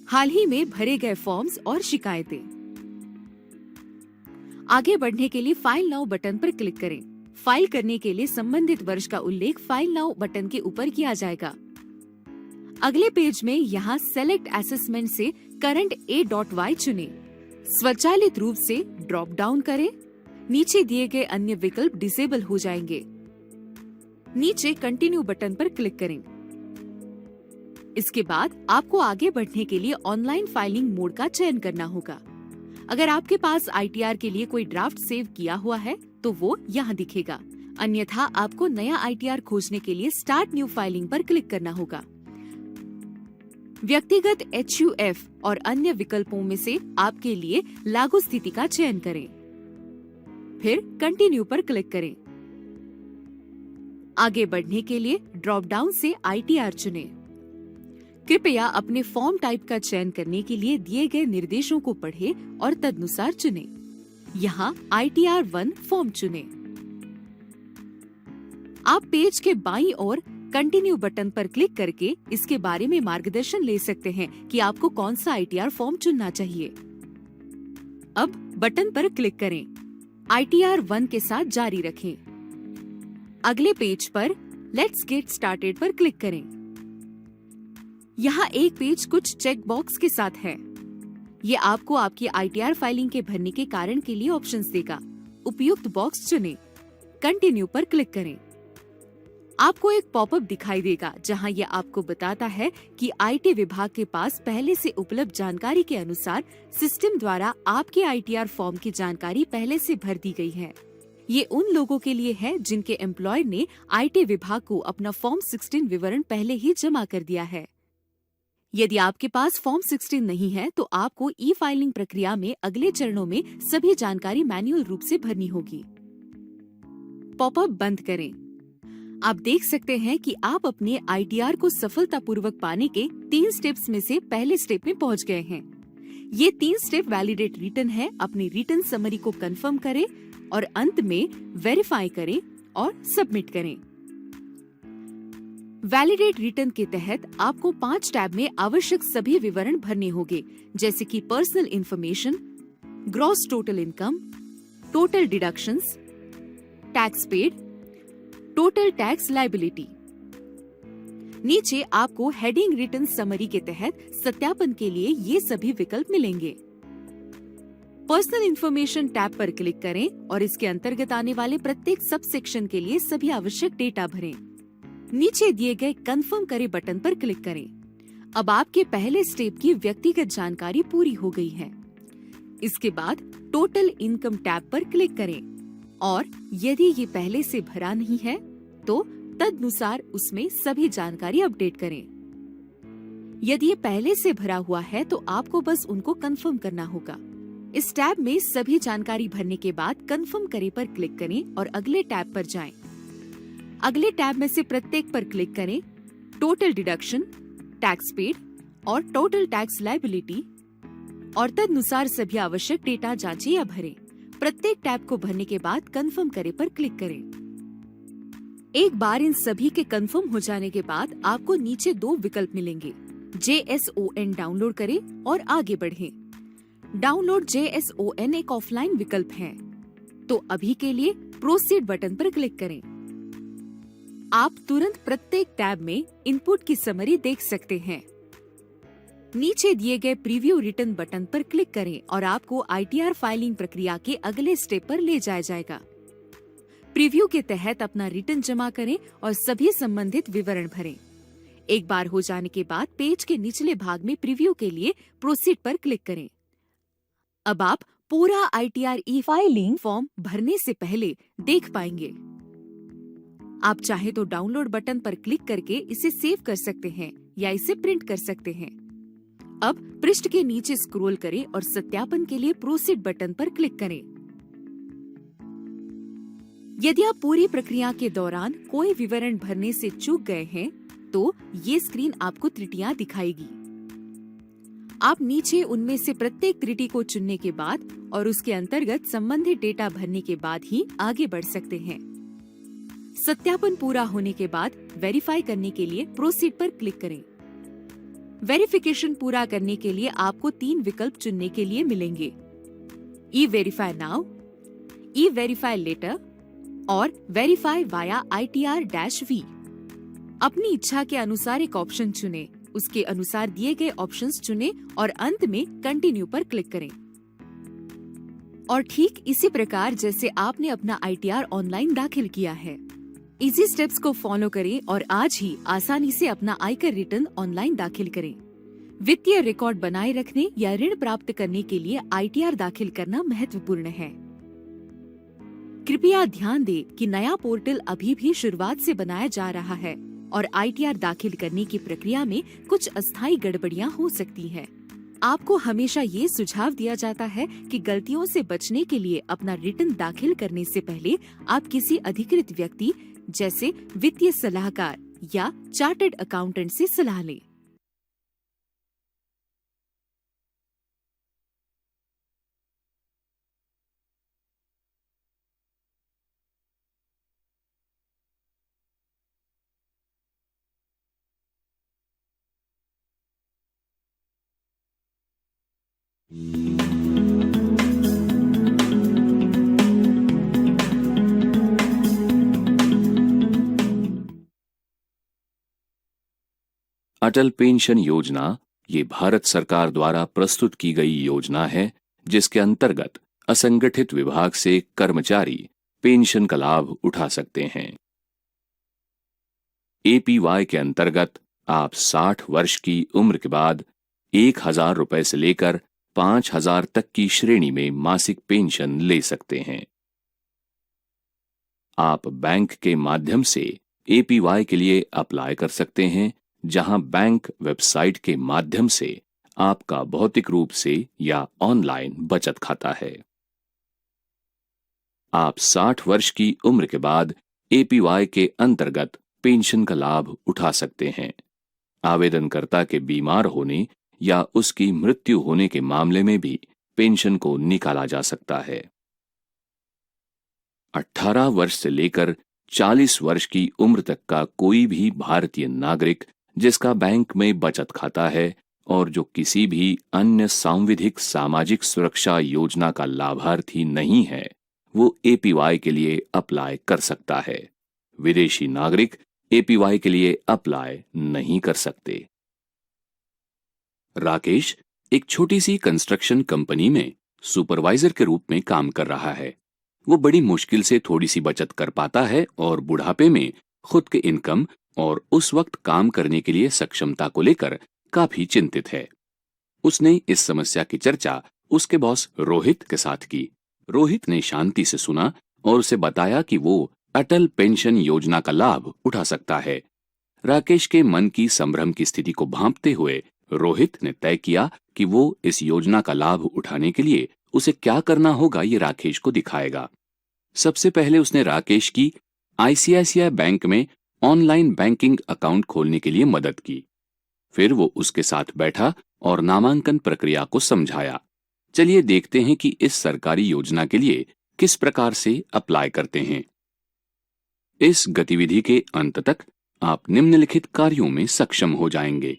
हाल ही में भरे गए फॉर्म्स और शिकायतें। आगे बढ़ने के लिए फाइल नाउ बटन पर क्लिक करें। फाइल करने के लिए संबंधित वर्ष का उल्लेख फाइल नाउ बटन के ऊपर किया जाएगा। अगले पेज में यहाँ सेलेक्ट असेसमेंट से करंट A.Y चुनें। स्वचालित रूप से ड्रॉप डाउन करें। नीचे दिए गए अन्य विकल्प डिसेबल हो जाएंगे। नीचे कंटिन्यू बटन पर क्लिक करें। इसके बाद आपको आगे बढ़ने के लिए ऑनलाइन फाइलिंग मोड का चयन करना होगा। अगर आपके पास ITR के लिए कोई ड्राफ्ट सेव किया हुआ है तो वो यहाँ दिखेगा, अन्यथा आपको नया ITR खोजने के लिए स्टार्ट न्यू फाइलिंग पर क्लिक करना होगा। व्यक्तिगत HUF और अन्य विकल्पों में से आपके लिए लागू स्थिति का चयन करें, फिर कंटिन्यू पर क्लिक करें। आगे बढ़ने के लिए ड्रॉप डाउन से ITR चुनें। कृपया अपने फॉर्म टाइप का चयन करने के लिए दिए गए निर्देशों को पढ़ें और तदनुसार चुनें। यहाँ ITR 1 फॉर्म चुनें। आप पेज के बाईं ओर कंटिन्यू बटन पर क्लिक करके इसके बारे में मार्गदर्शन ले सकते हैं कि आपको कौन सा ITR फॉर्म चुनना चाहिए। अब बटन पर क्लिक करें। ITR 1 के साथ जारी रखें। अगले पेज पर लेट्स गेट स्टार्टेड पर क्लिक करें। यहाँ एक पेज कुछ चेक बॉक्स के साथ है। ये आपको आपकी ITR फाइलिंग के भरने के कारण के लिए ऑप्शंस देगा। उपयुक्त बॉक्स चुनें। कंटिन्यू पर क्लिक करें। आपको एक पॉपअप दिखाई देगा जहां ये आपको बताता है कि IT विभाग के पास पहले से उपलब्ध जानकारी के अनुसार सिस्टम द्वारा आपके ITR फॉर्म की जानकारी पहले से भर दी गई है। ये उन लोगों के लिए है जिनके एम्प्लॉयर ने IT विभाग को अपना फॉर्म 16 विवरण पहले ही जमा कर दिया है। यदि आपके पास फॉर्म 16 नहीं है तो आपको ई फाइलिंग प्रक्रिया में अगले चरणों में सभी जानकारी मैन्युअल रूप से भरनी होगी। पॉपअप बंद करें। आप देख सकते हैं कि आप अपने ITR को सफलतापूर्वक पाने के 3 स्टेप्स में से पहले स्टेप में पहुंच गए हैं। ये 3 स्टेप वैलिडेट रिटर्न है। अपनी रिटर्न समरी को कंफर्म करें और अंत में वेरीफाई करें और सबमिट करें। वैलिडेट रिटर्न के तहत आपको 5 टैब में आवश्यक सभी विवरण भरने होंगे, जैसे कि personal information, gross total income, total deductions, tax paid, total tax liability. नीचे आपको हेडिंग रिटर्न समरी के तहत सत्यापन के लिए ये सभी विकल्प मिलेंगे। पर्सनल इंफॉर्मेशन टैब पर क्लिक करें और इसके अंतर्गत आने वाले प्रत्येक सब सेक्शन के लिए सभी आवश्यक डेटा भरें। नीचे दिए गए कंफर्म करें बटन पर क्लिक करें। अब आपके पहले स्टेप की व्यक्तिगत जानकारी पूरी हो गई है। इसके बाद टोटल इनकम टैब पर क्लिक करें और यदि ये पहले से भरा नहीं है तो तदनुसार उसमें सभी जानकारी अपडेट करें। यदि ये पहले से भरा हुआ है तो आपको बस उनको कंफर्म करना होगा। इस टैब में सभी जानकारी भरने के बाद कंफर्म करें पर क्लिक करें और अगले टैब पर जाएं। अगले टैब में से प्रत्येक पर क्लिक करें। टोटल डिडक्शन, टैक्स पेड और टोटल टैक्स लायबिलिटी और तदनुसार सभी आवश्यक डेटा जांचें या भरें। प्रत्येक टैब को भरने के बाद कंफर्म करें पर क्लिक करें। एक बार इन सभी के कंफर्म हो जाने के बाद आपको नीचे 2 विकल्प मिलेंगे। JSON डाउनलोड करें और आगे बढ़ें। डाउनलोड JSON एक ऑफलाइन विकल्प है, तो अभी के लिए प्रोसीड बटन पर क्लिक करें। आप तुरंत प्रत्येक टैब में इनपुट की समरी देख सकते हैं। नीचे दिए गए प्रीव्यू रिटर्न बटन पर क्लिक करें और आपको ITR फाइलिंग प्रक्रिया के अगले स्टेप पर ले जाया जाएगा। प्रीव्यू के तहत अपना रिटर्न जमा करें और सभी संबंधित विवरण भरें। एक बार हो जाने के बाद पेज के निचले भाग में प्रीव्यू के लिए प्रोसीड पर क्लिक करें। अब आप पूरा ITR ई फाइलिंग फॉर्म भरने से पहले देख पाएंगे। आप चाहे तो डाउनलोड बटन पर क्लिक करके इसे सेव कर सकते हैं या इसे प्रिंट कर सकते हैं। अब पृष्ठ के नीचे स्क्रॉल करें और सत्यापन के लिए प्रोसीड बटन पर क्लिक करें। यदि आप पूरी प्रक्रिया के दौरान कोई विवरण भरने से चूक गए हैं, तो ये स्क्रीन आपको त्रुटियां दिखाएगी। आप नीचे उनमें से प्रत्येक त्रुटि को चुनने के बाद और उसके अंतर्गत संबंधित डेटा भरने के बाद ही आगे बढ़ सकते हैं। सत्यापन पूरा होने के बाद वेरीफाई करने के लिए प्रोसीड पर क्लिक करें। वेरिफिकेशन पूरा करने के लिए आपको 3 विकल्प चुनने के लिए मिलेंगे। ई वेरीफाई नाउ, ई वेरीफाई लेटर और वेरीफाई वाया ITR-V। अपनी इच्छा के अनुसार एक ऑप्शन चुनें, उसके अनुसार दिए गए ऑप्शंस चुनें और अंत में कंटिन्यू पर क्लिक करें। और ठीक इसी प्रकार जैसे आपने अपना ITR ऑनलाइन दाखिल किया है। इजी स्टेप्स को फॉलो करें और आज ही आसानी से अपना आयकर रिटर्न ऑनलाइन दाखिल करें। वित्तीय रिकॉर्ड बनाए रखने या ऋण प्राप्त करने के लिए ITR दाखिल करना महत्वपूर्ण है। कृपया ध्यान दें कि नया पोर्टल अभी भी शुरुआत से बनाया जा रहा है और ITR दाखिल करने की प्रक्रिया में कुछ अस्थायी गड़बड़ियां हो सकती हैं। आपको हमेशा ये सुझाव दिया जाता है कि गलतियों से बचने के लिए अपना रिटर्न दाखिल करने से पहले आप किसी अधिकृत व्यक्ति जैसे वित्तीय सलाहकार या चार्टर्ड अकाउंटेंट से सलाह लें। अटल पेंशन योजना ये भारत सरकार द्वारा प्रस्तुत की गई योजना है जिसके अंतर्गत असंगठित विभाग से कर्मचारी पेंशन का लाभ उठा सकते हैं। APY के अंतर्गत आप 60 वर्ष की उम्र के बाद 1,000 रुपए से लेकर 5,000 तक की श्रेणी में मासिक पेंशन ले सकते हैं। आप बैंक के माध्यम से APY के लिए अप्लाई कर सकते हैं, जहां बैंक वेबसाइट के माध्यम से आपका भौतिक रूप से या ऑनलाइन बचत खाता है। आप 60 वर्ष की उम्र के बाद APY के अंतर्गत पेंशन का लाभ उठा सकते हैं। आवेदनकर्ता के बीमार होने या उसकी मृत्यु होने के मामले में भी पेंशन को निकाला जा सकता है। 18 वर्ष से लेकर 40 वर्ष की उम्र तक का कोई भी भारतीय नागरिक जिसका बैंक में बचत खाता है और जो किसी भी अन्य सांविधिक सामाजिक सुरक्षा योजना का लाभार्थी नहीं है, वो APY के लिए अप्लाई कर सकता है। विदेशी नागरिक APY के लिए अप्लाई नहीं कर सकते। राकेश एक छोटी सी कंस्ट्रक्शन कंपनी में सुपरवाइजर के रूप में काम कर रहा है। वो बड़ी मुश्किल से थोड़ी सी बचत कर पाता है और बुढ़ापे में खुद के इनकम और उस वक्त काम करने के लिए सक्षमता को लेकर काफी चिंतित है। उसने इस समस्या की चर्चा उसके बॉस रोहित के साथ की। रोहित ने शांति से सुना और उसे बताया कि वो अटल पेंशन योजना का लाभ उठा सकता है। राकेश के मन की संभ्रम की स्थिति को भांपते हुए रोहित ने तय किया कि वो इस योजना का लाभ उठाने के लिए उसे क्या करना होगा ये राकेश को दिखाएगा। सबसे पहले उसने राकेश की ICICI बैंक में ऑनलाइन बैंकिंग अकाउंट खोलने के लिए मदद की। फिर वो उसके साथ बैठा और नामांकन प्रक्रिया को समझाया। चलिए देखते हैं कि इस सरकारी योजना के लिए किस प्रकार से अप्लाई करते हैं। इस गतिविधि के अंत तक आप निम्नलिखित कार्यों में सक्षम हो जाएंगे।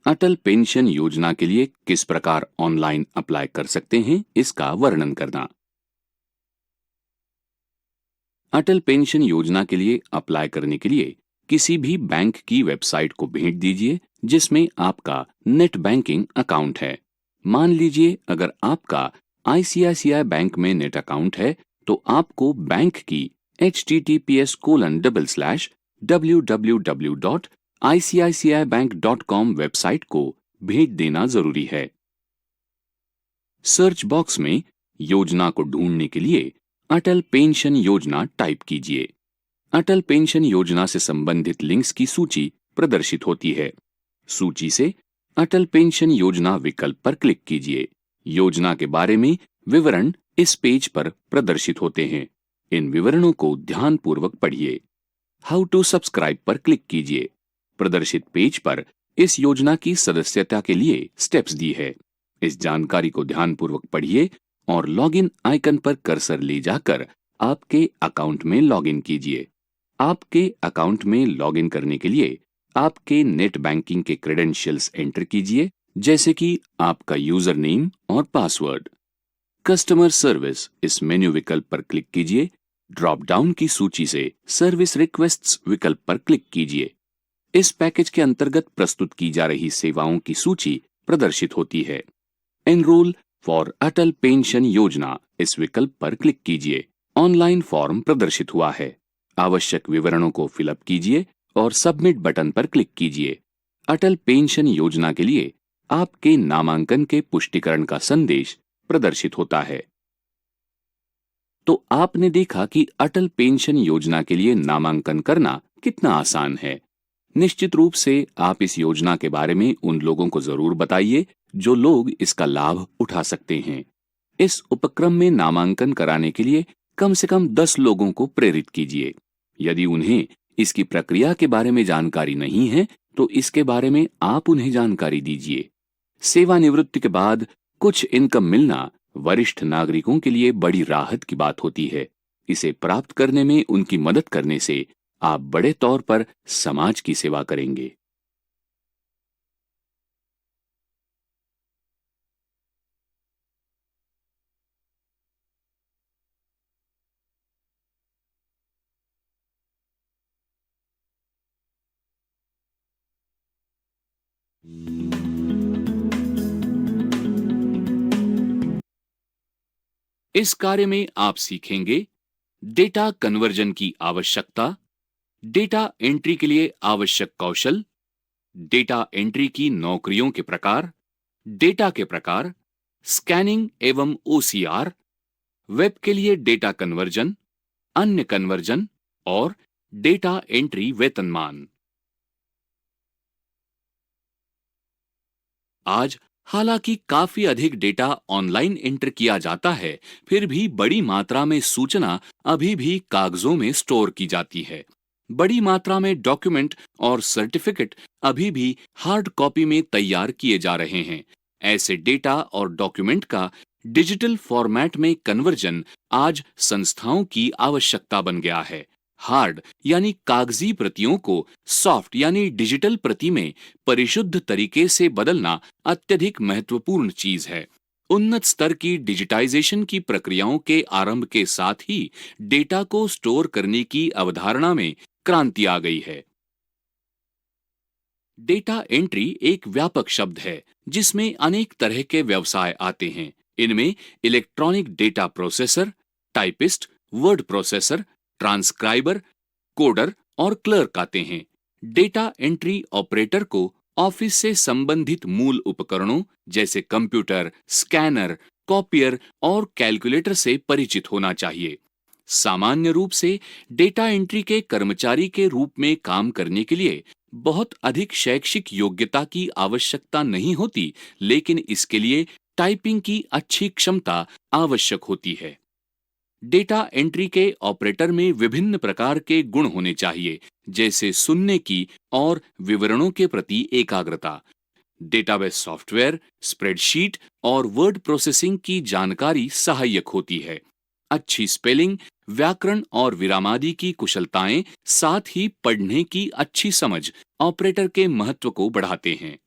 अटल पेंशन योजना के लिए किस प्रकार ऑनलाइन अप्लाई कर सकते हैं, इसका वर्णन करना। अटल पेंशन योजना के लिए अप्लाई करने के लिए किसी भी बैंक की वेबसाइट को भेंट दीजिए जिसमें आपका नेट बैंकिंग अकाउंट है। मान लीजिए अगर आपका ICICI बैंक में नेट अकाउंट है तो आपको बैंक की https://www.icicibank.com वेबसाइट को भेज देना जरूरी है। सर्च बॉक्स में योजना को ढूंढने के लिए अटल पेंशन योजना टाइप कीजिए। अटल पेंशन योजना से संबंधित लिंक्स की सूची प्रदर्शित होती है। सूची से अटल पेंशन योजना विकल्प पर क्लिक कीजिए। योजना के बारे में विवरण इस पेज पर प्रदर्शित होते हैं। इन विवरणों को ध्यानपूर्वक पढ़िए। हाउ टू सब्सक्राइब पर क्लिक कीजिए। प्रदर्शित पेज पर इस योजना की सदस्यता के लिए स्टेप्स दी है। इस जानकारी को ध्यानपूर्वक पढ़िए और लॉगिन आइकन पर कर्सर ले जाकर आपके अकाउंट में लॉगिन कीजिए। आपके अकाउंट में लॉगिन करने के लिए आपके नेट बैंकिंग के क्रेडेंशियल्स एंटर कीजिए, जैसे कि आपका यूजर नेम और पासवर्ड। कस्टमर सर्विस इस मेन्यू विकल्प पर क्लिक कीजिए। ड्रॉप डाउन की सूची से सर्विस रिक्वेस्ट्स विकल्प पर क्लिक कीजिए। इस पैकेज के अंतर्गत प्रस्तुत की जा रही सेवाओं की सूची प्रदर्शित होती है। एनरोल फॉर अटल पेंशन योजना इस विकल्प पर क्लिक कीजिए। ऑनलाइन फॉर्म प्रदर्शित हुआ है। आवश्यक विवरणों को फिलअप कीजिए और सबमिट बटन पर क्लिक कीजिए। अटल पेंशन योजना के लिए आपके नामांकन के पुष्टिकरण का संदेश प्रदर्शित होता है। तो आपने देखा कि अटल पेंशन योजना के लिए नामांकन करना कितना आसान है। निश्चित रूप से आप इस योजना के बारे में उन लोगों को जरूर बताइए जो लोग इसका लाभ उठा सकते हैं। इस उपक्रम में नामांकन कराने के लिए कम से कम 10 लोगों को प्रेरित कीजिए। यदि उन्हें इसकी प्रक्रिया के बारे में जानकारी नहीं है तो इसके बारे में आप उन्हें जानकारी दीजिए। सेवानिवृत्ति के बाद कुछ इनकम मिलना वरिष्ठ नागरिकों के लिए बड़ी राहत की बात होती है। इसे प्राप्त करने में उनकी मदद करने से आप बड़े तौर पर समाज की सेवा करेंगे। इस कार्य में आप सीखेंगे डेटा कन्वर्जन की आवश्यकता, डेटा एंट्री के लिए आवश्यक कौशल, डेटा एंट्री की नौकरियों के प्रकार, डेटा के प्रकार, स्कैनिंग एवं ओसीआर, वेब के लिए डेटा कन्वर्जन, अन्य कन्वर्जन और डेटा एंट्री वेतनमान। आज हालांकि काफी अधिक डेटा ऑनलाइन एंटर किया जाता है, फिर भी बड़ी मात्रा में सूचना अभी भी कागजों में स्टोर की जाती है। बड़ी मात्रा में डॉक्यूमेंट और सर्टिफिकेट अभी भी हार्ड कॉपी में तैयार किए जा रहे हैं। ऐसे डेटा और डॉक्यूमेंट का डिजिटल फॉर्मेट में कन्वर्जन आज संस्थाओं की आवश्यकता बन गया है। हार्ड यानी कागजी प्रतियों को सॉफ्ट यानी डिजिटल प्रति में परिशुद्ध तरीके से बदलना अत्यधिक महत्वपूर्ण चीज है। उन्नत स्तर की डिजिटाइजेशन की प्रक्रियाओं के आरंभ के साथ ही डेटा को स्टोर करने की अवधारणा में क्रांति आ गई है। डेटा एंट्री एक व्यापक शब्द है जिसमें अनेक तरह के व्यवसाय आते हैं। इनमें electronic data processor, typist, word processor, transcriber, coder और क्लर्क आते हैं। डेटा एंट्री ऑपरेटर को ऑफिस से संबंधित मूल उपकरणों जैसे कंप्यूटर, स्कैनर, कॉपियर और कैलकुलेटर से परिचित होना चाहिए। सामान्य रूप से डेटा एंट्री के कर्मचारी के रूप में काम करने के लिए बहुत अधिक शैक्षिक योग्यता की आवश्यकता नहीं होती, लेकिन इसके लिए टाइपिंग की अच्छी क्षमता आवश्यक होती है। डेटा एंट्री के ऑपरेटर में विभिन्न प्रकार के गुण होने चाहिए, जैसे सुनने की और विवरणों के प्रति एकाग्रता। डेटाबेस सॉफ्टवेयर, स्प्रेडशीट और वर्ड प्रोसेसिंग की जानकारी सहायक होती है। अच्छी स्पेलिंग, व्याकरण और विरामादि की कुशलताएं, साथ ही पढ़ने की अच्छी समझ ऑपरेटर के महत्व को बढ़ाते हैं।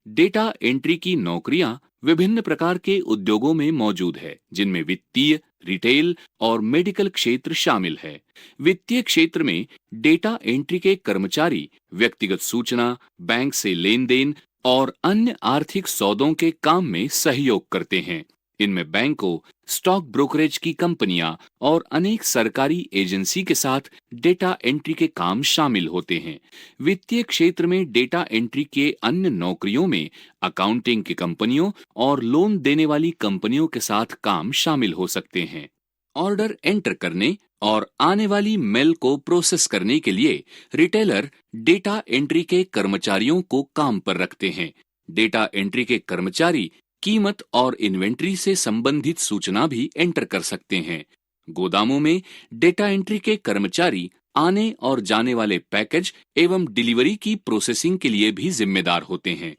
डेटा एंट्री की नौकरियां विभिन्न प्रकार के उद्योगों में मौजूद है, जिनमें वित्तीय, रिटेल और मेडिकल क्षेत्र शामिल है। वित्तीय क्षेत्र में डेटा एंट्री के कर्मचारी व्यक्तिगत सूचना, बैंक से लेन देन और अन्य आर्थिक सौदों के काम में सहयोग करते हैं। इनमें बैंकों, स्टॉक ब्रोकरेज की कंपनियां और अनेक सरकारी एजेंसी के साथ डेटा एंट्री के काम शामिल होते हैं। वित्तीय क्षेत्र में डेटा एंट्री के अन्य नौकरियों में अकाउंटिंग की कंपनियों और लोन देने वाली कंपनियों के साथ काम शामिल हो सकते हैं। ऑर्डर एंटर करने और आने वाली मेल को प्रोसेस करने के लिए रिटेलर डेटा एंट्री के कर्मचारियों को काम पर रखते हैं। डेटा एंट्री के कर्मचारी कीमत और इन्वेंट्री से संबंधित सूचना भी एंटर कर सकते हैं। गोदामों में डेटा एंट्री के कर्मचारी आने और जाने वाले पैकेज एवं डिलीवरी की प्रोसेसिंग के लिए भी जिम्मेदार होते हैं।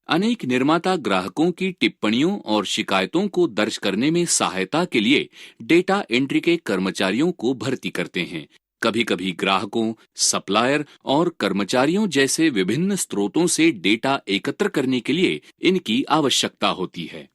अनेक निर्माता ग्राहकों की टिप्पणियों और शिकायतों को दर्ज करने में सहायता के लिए डेटा एंट्री के कर्मचारियों को भर्ती करते हैं। कभी कभी ग्राहकों, सप्लायर और कर्मचारियों जैसे विभिन्न स्रोतों से डेटा एकत्र करने के लिए इनकी आवश्यकता होती है।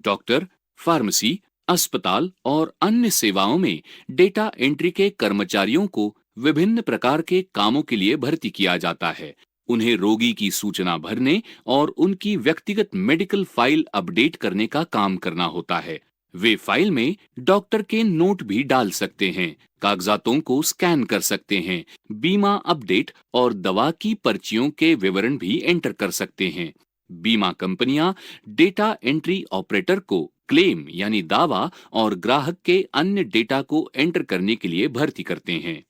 डॉक्टर, फार्मेसी, अस्पताल और अन्य सेवाओं में डेटा एंट्री के कर्मचारियों को विभिन्न प्रकार के कामों के लिए भर्ती किया जाता है। उन्हें रोगी की सूचना भरने और उनकी व्यक्तिगत मेडिकल फाइल अपडेट करने का काम करना होता है। वे फाइल में डॉक्टर के नोट भी डाल सकते हैं, कागजातों को स्कैन कर सकते हैं, बीमा अपडेट और दवा की पर्चियों के विवरण भी एंटर कर सकते हैं। बीमा कंपनियां डेटा एंट्री ऑपरेटर को क्लेम यानी दावा और ग्राहक के अन्य डेटा को एंटर करने के लिए भर्ती करते हैं।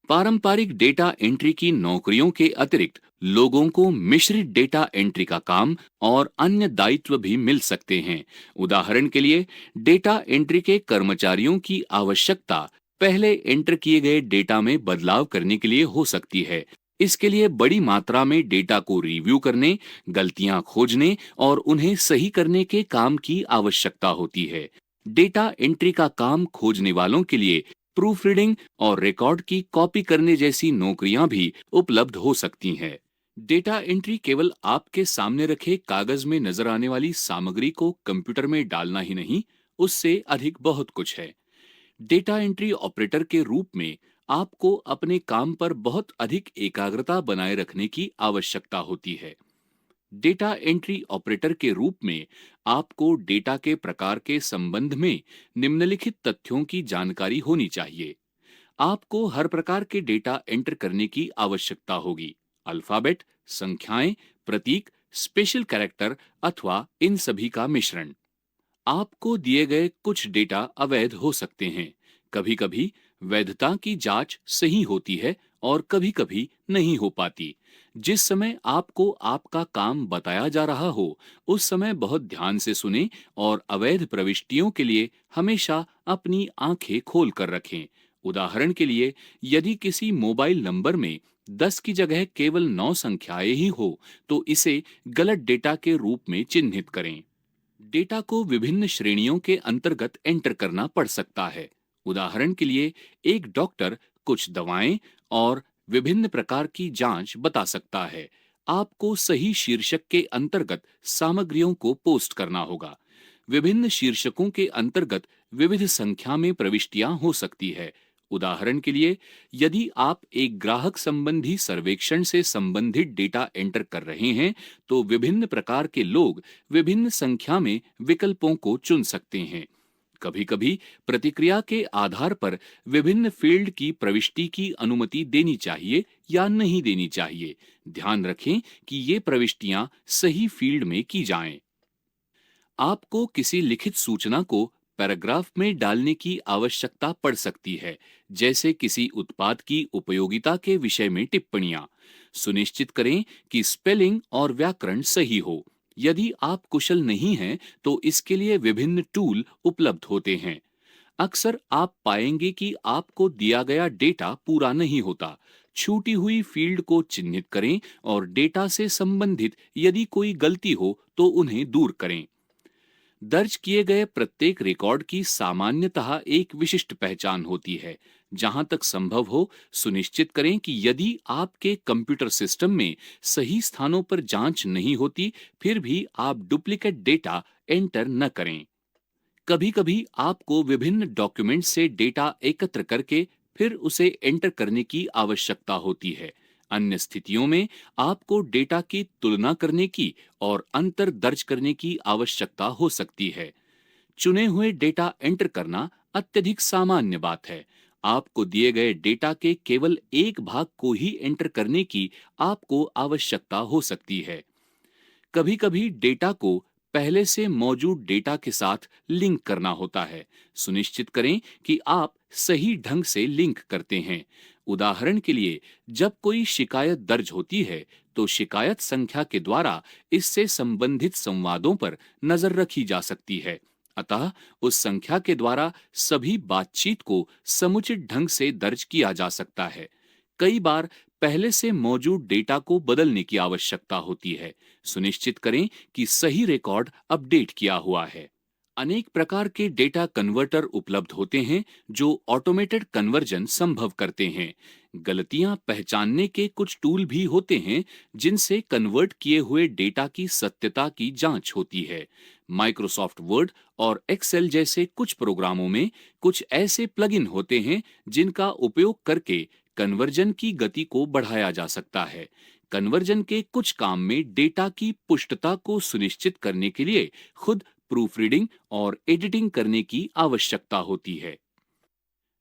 पारंपरिक डेटा एंट्री की नौकरियों के अतिरिक्त लोगों को मिश्रित डेटा एंट्री का काम और अन्य दायित्व भी मिल सकते हैं। उदाहरण के लिए, डेटा एंट्री के कर्मचारियों की आवश्यकता पहले एंटर किए गए डेटा में बदलाव करने के लिए हो सकती है। इसके लिए बड़ी मात्रा में डेटा को रिव्यू करने, गलतियां खोजने और उन्हें सही करने के काम की आवश्यकता होती है। डेटा एंट्री का काम खोजने वालों के लिए प्रूफ रीडिंग और रिकॉर्ड की कॉपी करने जैसी नौकरियां भी उपलब्ध हो सकती हैं। डेटा एंट्री केवल आपके सामने रखे कागज में नजर आने वाली सामग्री को कंप्यूटर में डालना ही नहीं, उससे अधिक बहुत कुछ है। डेटा एंट्री ऑपरेटर के रूप में आपको अपने काम पर बहुत अधिक एकाग्रता बनाए रखने की आवश्यकता होती है। डेटा एंट्री ऑपरेटर के रूप में आपको डेटा के प्रकार के संबंध में निम्नलिखित तथ्यों की जानकारी होनी चाहिए। आपको हर प्रकार के डेटा एंटर करने की आवश्यकता होगी। अल्फाबेट, संख्याएं, प्रतीक, स्पेशल कैरेक्टर अथवा इन सभी का मिश्रण। आपको दिए गए कुछ डेटा अवैध हो सकते हैं। कभी-कभी वैधता की जांच सही होती है और कभी-कभी नहीं हो पाती। जिस समय आपको आपका काम बताया जा रहा हो, उस समय बहुत ध्यान से सुने और अवैध प्रविष्टियों के लिए हमेशा अपनी आंखें खोल कर रखें। उदाहरण के लिए, यदि किसी मोबाइल नंबर में 10 की जगह केवल 9 संख्याएं ही हो, तो इसे गलत डेटा के रूप में चिन्हित करें। डेटा को विभिन्न श्रेणियों के अंतर्गत एंटर करना पड़ सकता है। उदाहरण के लिए, एक डॉक्टर कुछ दवाएं और विभिन्न प्रकार की जांच बता सकता है। आपको सही शीर्षक के अंतर्गत सामग्रियों को पोस्ट करना होगा। विभिन्न शीर्षकों के अंतर्गत विविध संख्या में प्रविष्टियां हो सकती है। उदाहरण के लिए, यदि आप एक ग्राहक संबंधी सर्वेक्षण से संबंधित डेटा एंटर कर रहे हैं, तो विभिन्न प्रकार के लोग विभिन्न संख्या में विकल्पों को चुन सकते हैं। कभी-कभी प्रतिक्रिया के आधार पर विभिन्न फील्ड की प्रविष्टि की अनुमति देनी चाहिए या नहीं देनी चाहिए। ध्यान रखें कि ये प्रविष्टियां सही फील्ड में की जाएं। आपको किसी लिखित सूचना को पैराग्राफ में डालने की आवश्यकता पड़ सकती है, जैसे किसी उत्पाद की उपयोगिता के विषय में टिप्पणियां। सुनिश्चित करें कि स्पेलिंग और व्याकरण सही हो। यदि आप कुशल नहीं हैं, तो इसके लिए विभिन्न टूल उपलब्ध होते हैं। अक्सर आप पाएंगे कि आपको दिया गया डेटा पूरा नहीं होता। छूटी हुई फील्ड को चिन्हित करें और डेटा से संबंधित यदि कोई गलती हो तो उन्हें दूर करें। दर्ज किए गए प्रत्येक रिकॉर्ड की सामान्यतः एक विशिष्ट पहचान होती है। जहां तक संभव हो, सुनिश्चित करें कि यदि आपके कंप्यूटर सिस्टम में सही स्थानों पर जांच नहीं होती, फिर भी आप डुप्लीकेट डेटा एंटर न करें। कभी-कभी आपको विभिन्न डॉक्यूमेंट से डेटा एकत्र करके फिर उसे एंटर करने की आवश्यकता होती है। अन्य स्थितियों में आपको डेटा की तुलना करने की और अंतर दर्ज करने की आवश्यकता हो सकती है। चुने हुए डेटा एंटर करना अत्यधिक सामान्य बात है। आपको दिए गए डेटा के केवल एक भाग को ही एंटर करने की आपको आवश्यकता हो सकती है। कभी-कभी डेटा को पहले से मौजूद डेटा के साथ लिंक करना होता है। सुनिश्चित करें कि आप सही ढंग से लिंक करते हैं। उदाहरण के लिए, जब कोई शिकायत दर्ज होती है, तो शिकायत संख्या के द्वारा इससे संबंधित संवादों पर नजर रखी जा सकती है। अतः उस संख्या के द्वारा सभी बातचीत को समुचित ढंग से दर्ज किया जा सकता है। कई बार पहले से मौजूद डेटा को बदलने की आवश्यकता होती है। सुनिश्चित करें कि सही रिकॉर्ड अपडेट किया हुआ है। अनेक प्रकार के डेटा कन्वर्टर उपलब्ध होते हैं जो ऑटोमेटेड कन्वर्जन संभव करते हैं। गलतियां पहचानने के कुछ टूल भी होते हैं जिनसे कन्वर्ट किए हुए डेटा की सत्यता की जांच होती है। माइक्रोसॉफ्ट वर्ड और एक्सेल जैसे कुछ प्रोग्रामों में कुछ ऐसे प्लगइन होते हैं जिनका उपयोग करके कन्वर्जन की गति को बढ़ाया जा सकता है। कन्वर्जन के कुछ काम में डेटा की पुष्टता को सुनिश्चित करने के लिए खुद प्रूफ रीडिंग और एडिटिंग करने की आवश्यकता होती है।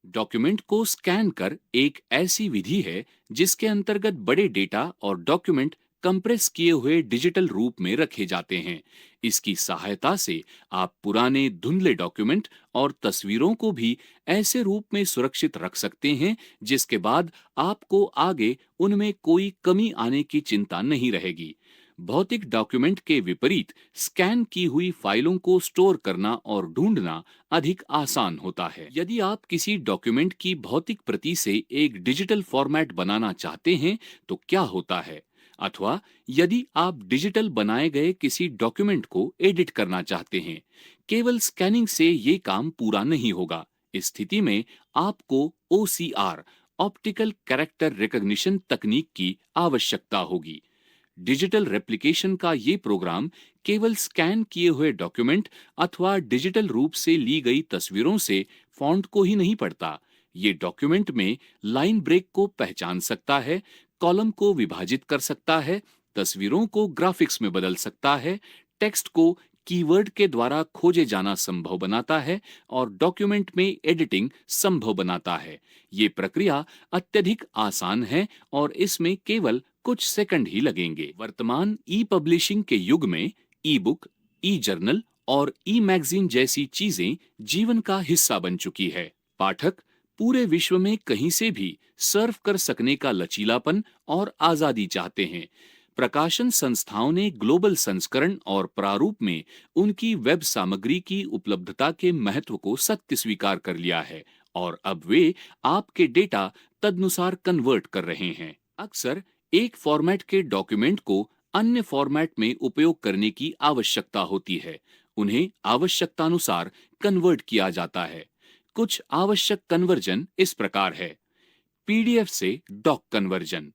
डॉक्यूमेंट को स्कैन कर एक ऐसी विधि है जिसके अंतर्गत बड़े डेटा और डॉक्यूमेंट कंप्रेस किए हुए डिजिटल रूप में रखे जाते हैं। इसकी सहायता से आप पुराने धुंधले डॉक्यूमेंट और तस्वीरों को भी ऐसे रूप में सुरक्षित रख सकते हैं जिसके बाद आपको आगे उनमें कोई कमी आने की चिंता नहीं रहेगी। भौतिक डॉक्यूमेंट के विपरीत स्कैन की हुई फाइलों को स्टोर करना और ढूंढना अधिक आसान होता है। यदि आप किसी डॉक्यूमेंट की भौतिक प्रति से एक डिजिटल फॉर्मेट बनाना चाहते हैं तो क्या होता है, अथवा यदि आप डिजिटल बनाए गए किसी डॉक्यूमेंट को एडिट करना चाहते हैं, केवल स्कैनिंग से ये काम पूरा नहीं होगा। इस स्थिति में आपको OCR, ऑप्टिकल कैरेक्टर रिकॉग्निशन तकनीक की आवश्यकता होगी। डिजिटल रेप्लिकेशन का ये प्रोग्राम केवल स्कैन किए हुए डॉक्यूमेंट अथवा डिजिटल रूप से ली गई तस्वीरों से फॉन्ट को ही नहीं पढ़ता, ये डॉक्यूमेंट में लाइन ब्रेक को पहचान सकता है, कॉलम को विभाजित कर सकता है, तस्वीरों को ग्राफिक्स में बदल सकता है, टेक्स्ट को कीवर्ड के द्वारा खोजे जाना संभव बनाता है और डॉक्यूमेंट में एडिटिंग संभव बनाता है। ये प्रक्रिया अत्यधिक आसान है और इसमें केवल कुछ सेकंड ही लगेंगे। वर्तमान ई पब्लिशिंग के युग में ई बुक, ई जर्नल और ई मैगजीन जैसी चीजें जीवन का हिस्सा बन चुकी है। पाठक पूरे विश्व में कहीं से भी सर्फ कर सकने का लचीलापन और आजादी चाहते हैं। प्रकाशन संस्थाओं ने ग्लोबल संस्करण और प्रारूप में उनकी वेब सामग्री की उपलब्धता के महत्व को सत्य स्वीकार कर लिया है और अब वे आपके डेटा तदनुसार कन्वर्ट कर रहे हैं। अक्सर एक फॉर्मेट के डॉक्यूमेंट को अन्य फॉर्मेट में उपयोग करने की आवश्यकता होती है। उन्हें आवश्यकतानुसार कन्वर्ट किया जाता है। कुछ आवश्यक कन्वर्जन इस प्रकार है: PDF से डॉक कन्वर्जन,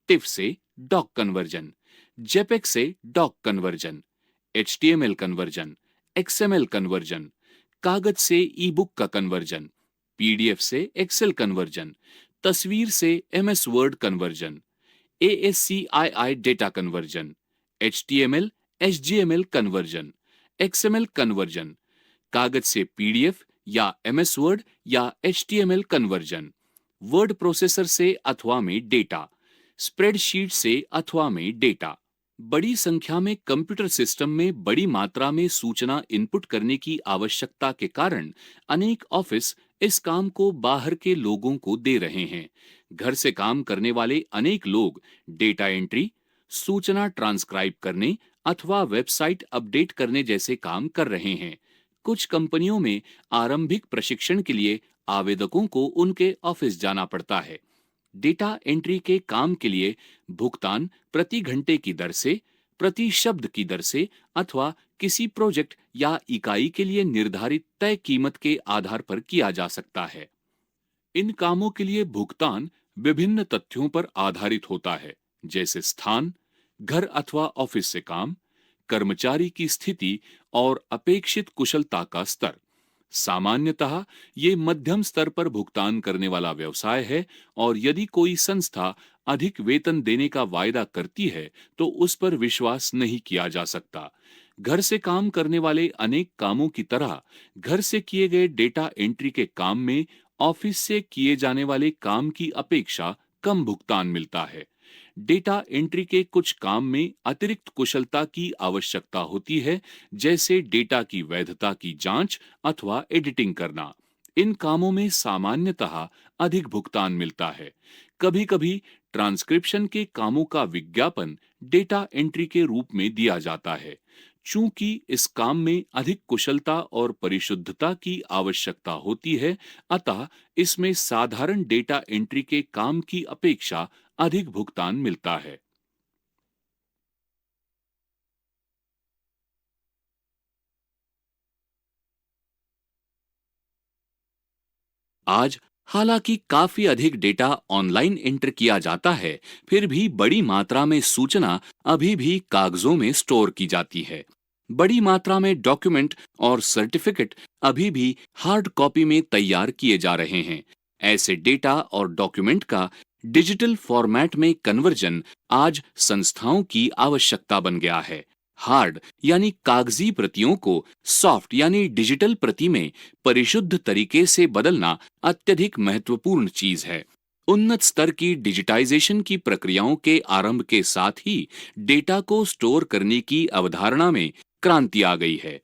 टिफ से डॉक कन्वर्जन, जेपेग से doc conversion, HTML conversion, XML conversion, कागज से ई बुक का कन्वर्जन, PDF से एक्सेल कन्वर्जन, तस्वीर से MS Word conversion, ASCII data conversion, HTML HGML conversion, XML conversion, कागज से PDF या MS वर्ड या HTML कन्वर्जन, वर्ड प्रोसेसर से अथवा में डेटा, स्प्रेडशीट से अथवा में डेटा। बड़ी संख्या में कंप्यूटर सिस्टम में बड़ी मात्रा में सूचना इनपुट करने की आवश्यकता के कारण अनेक ऑफिस इस काम को बाहर के लोगों को दे रहे हैं। घर से काम करने वाले अनेक लोग डेटा एंट्री, सूचना ट्रांसक्राइब करने अथवा वेबसाइट अपडेट करने जैसे काम कर रहे हैं। कुछ कंपनियों में आरंभिक प्रशिक्षण के लिए आवेदकों को उनके ऑफिस जाना पड़ता है। डेटा एंट्री के काम के लिए भुगतान प्रति घंटे की दर से, प्रति शब्द की दर से अथवा किसी प्रोजेक्ट या इकाई के लिए निर्धारित तय कीमत के आधार पर किया जा सकता है। इन कामों के लिए भुगतान विभिन्न तथ्यों पर आधारित होता है, जैसे स्थान, घर अथवा ऑफिस से काम, कर्मचारी की स्थिति और अपेक्षित कुशलता का स्तर। सामान्यतः ये मध्यम स्तर पर भुगतान करने वाला व्यवसाय है और यदि कोई संस्था अधिक वेतन देने का वायदा करती है तो उस पर विश्वास नहीं किया जा सकता। घर से काम करने वाले अनेक कामों की तरह घर से किए गए डेटा एंट्री के काम में ऑफिस से किए जाने वाले काम की अपेक्षा कम भुगतान मिलता है। डेटा एंट्री के कुछ काम में अतिरिक्त कुशलता की आवश्यकता होती है, जैसे डेटा की वैधता की जांच अथवा एडिटिंग करना। इन कामों में सामान्यतः अधिक भुगतान मिलता है। कभी-कभी ट्रांसक्रिप्शन के कामों का विज्ञापन डेटा एंट्री के रूप में दिया जाता है। चूंकि इस काम में अधिक कुशलता और परिशुद्धता की आवश्यकता होती है, अतः इसमें साधारण डेटा एंट्री के काम की अपेक्षा अधिक भुगतान मिलता है। आज हालांकि काफी अधिक डेटा ऑनलाइन एंटर किया जाता है, फिर भी बड़ी मात्रा में सूचना अभी भी कागजों में स्टोर की जाती है। बड़ी मात्रा में डॉक्यूमेंट और सर्टिफिकेट अभी भी हार्ड कॉपी में तैयार किए जा रहे हैं। ऐसे डेटा और डॉक्यूमेंट का डिजिटल फॉर्मेट में कन्वर्जन आज संस्थाओं की आवश्यकता बन गया है। हार्ड यानी कागजी प्रतियों को सॉफ्ट यानी डिजिटल प्रति में परिशुद्ध तरीके से बदलना अत्यधिक महत्वपूर्ण चीज है। उन्नत स्तर की डिजिटाइजेशन की प्रक्रियाओं के आरंभ के साथ ही डेटा को स्टोर करने की अवधारणा में क्रांति आ गई है।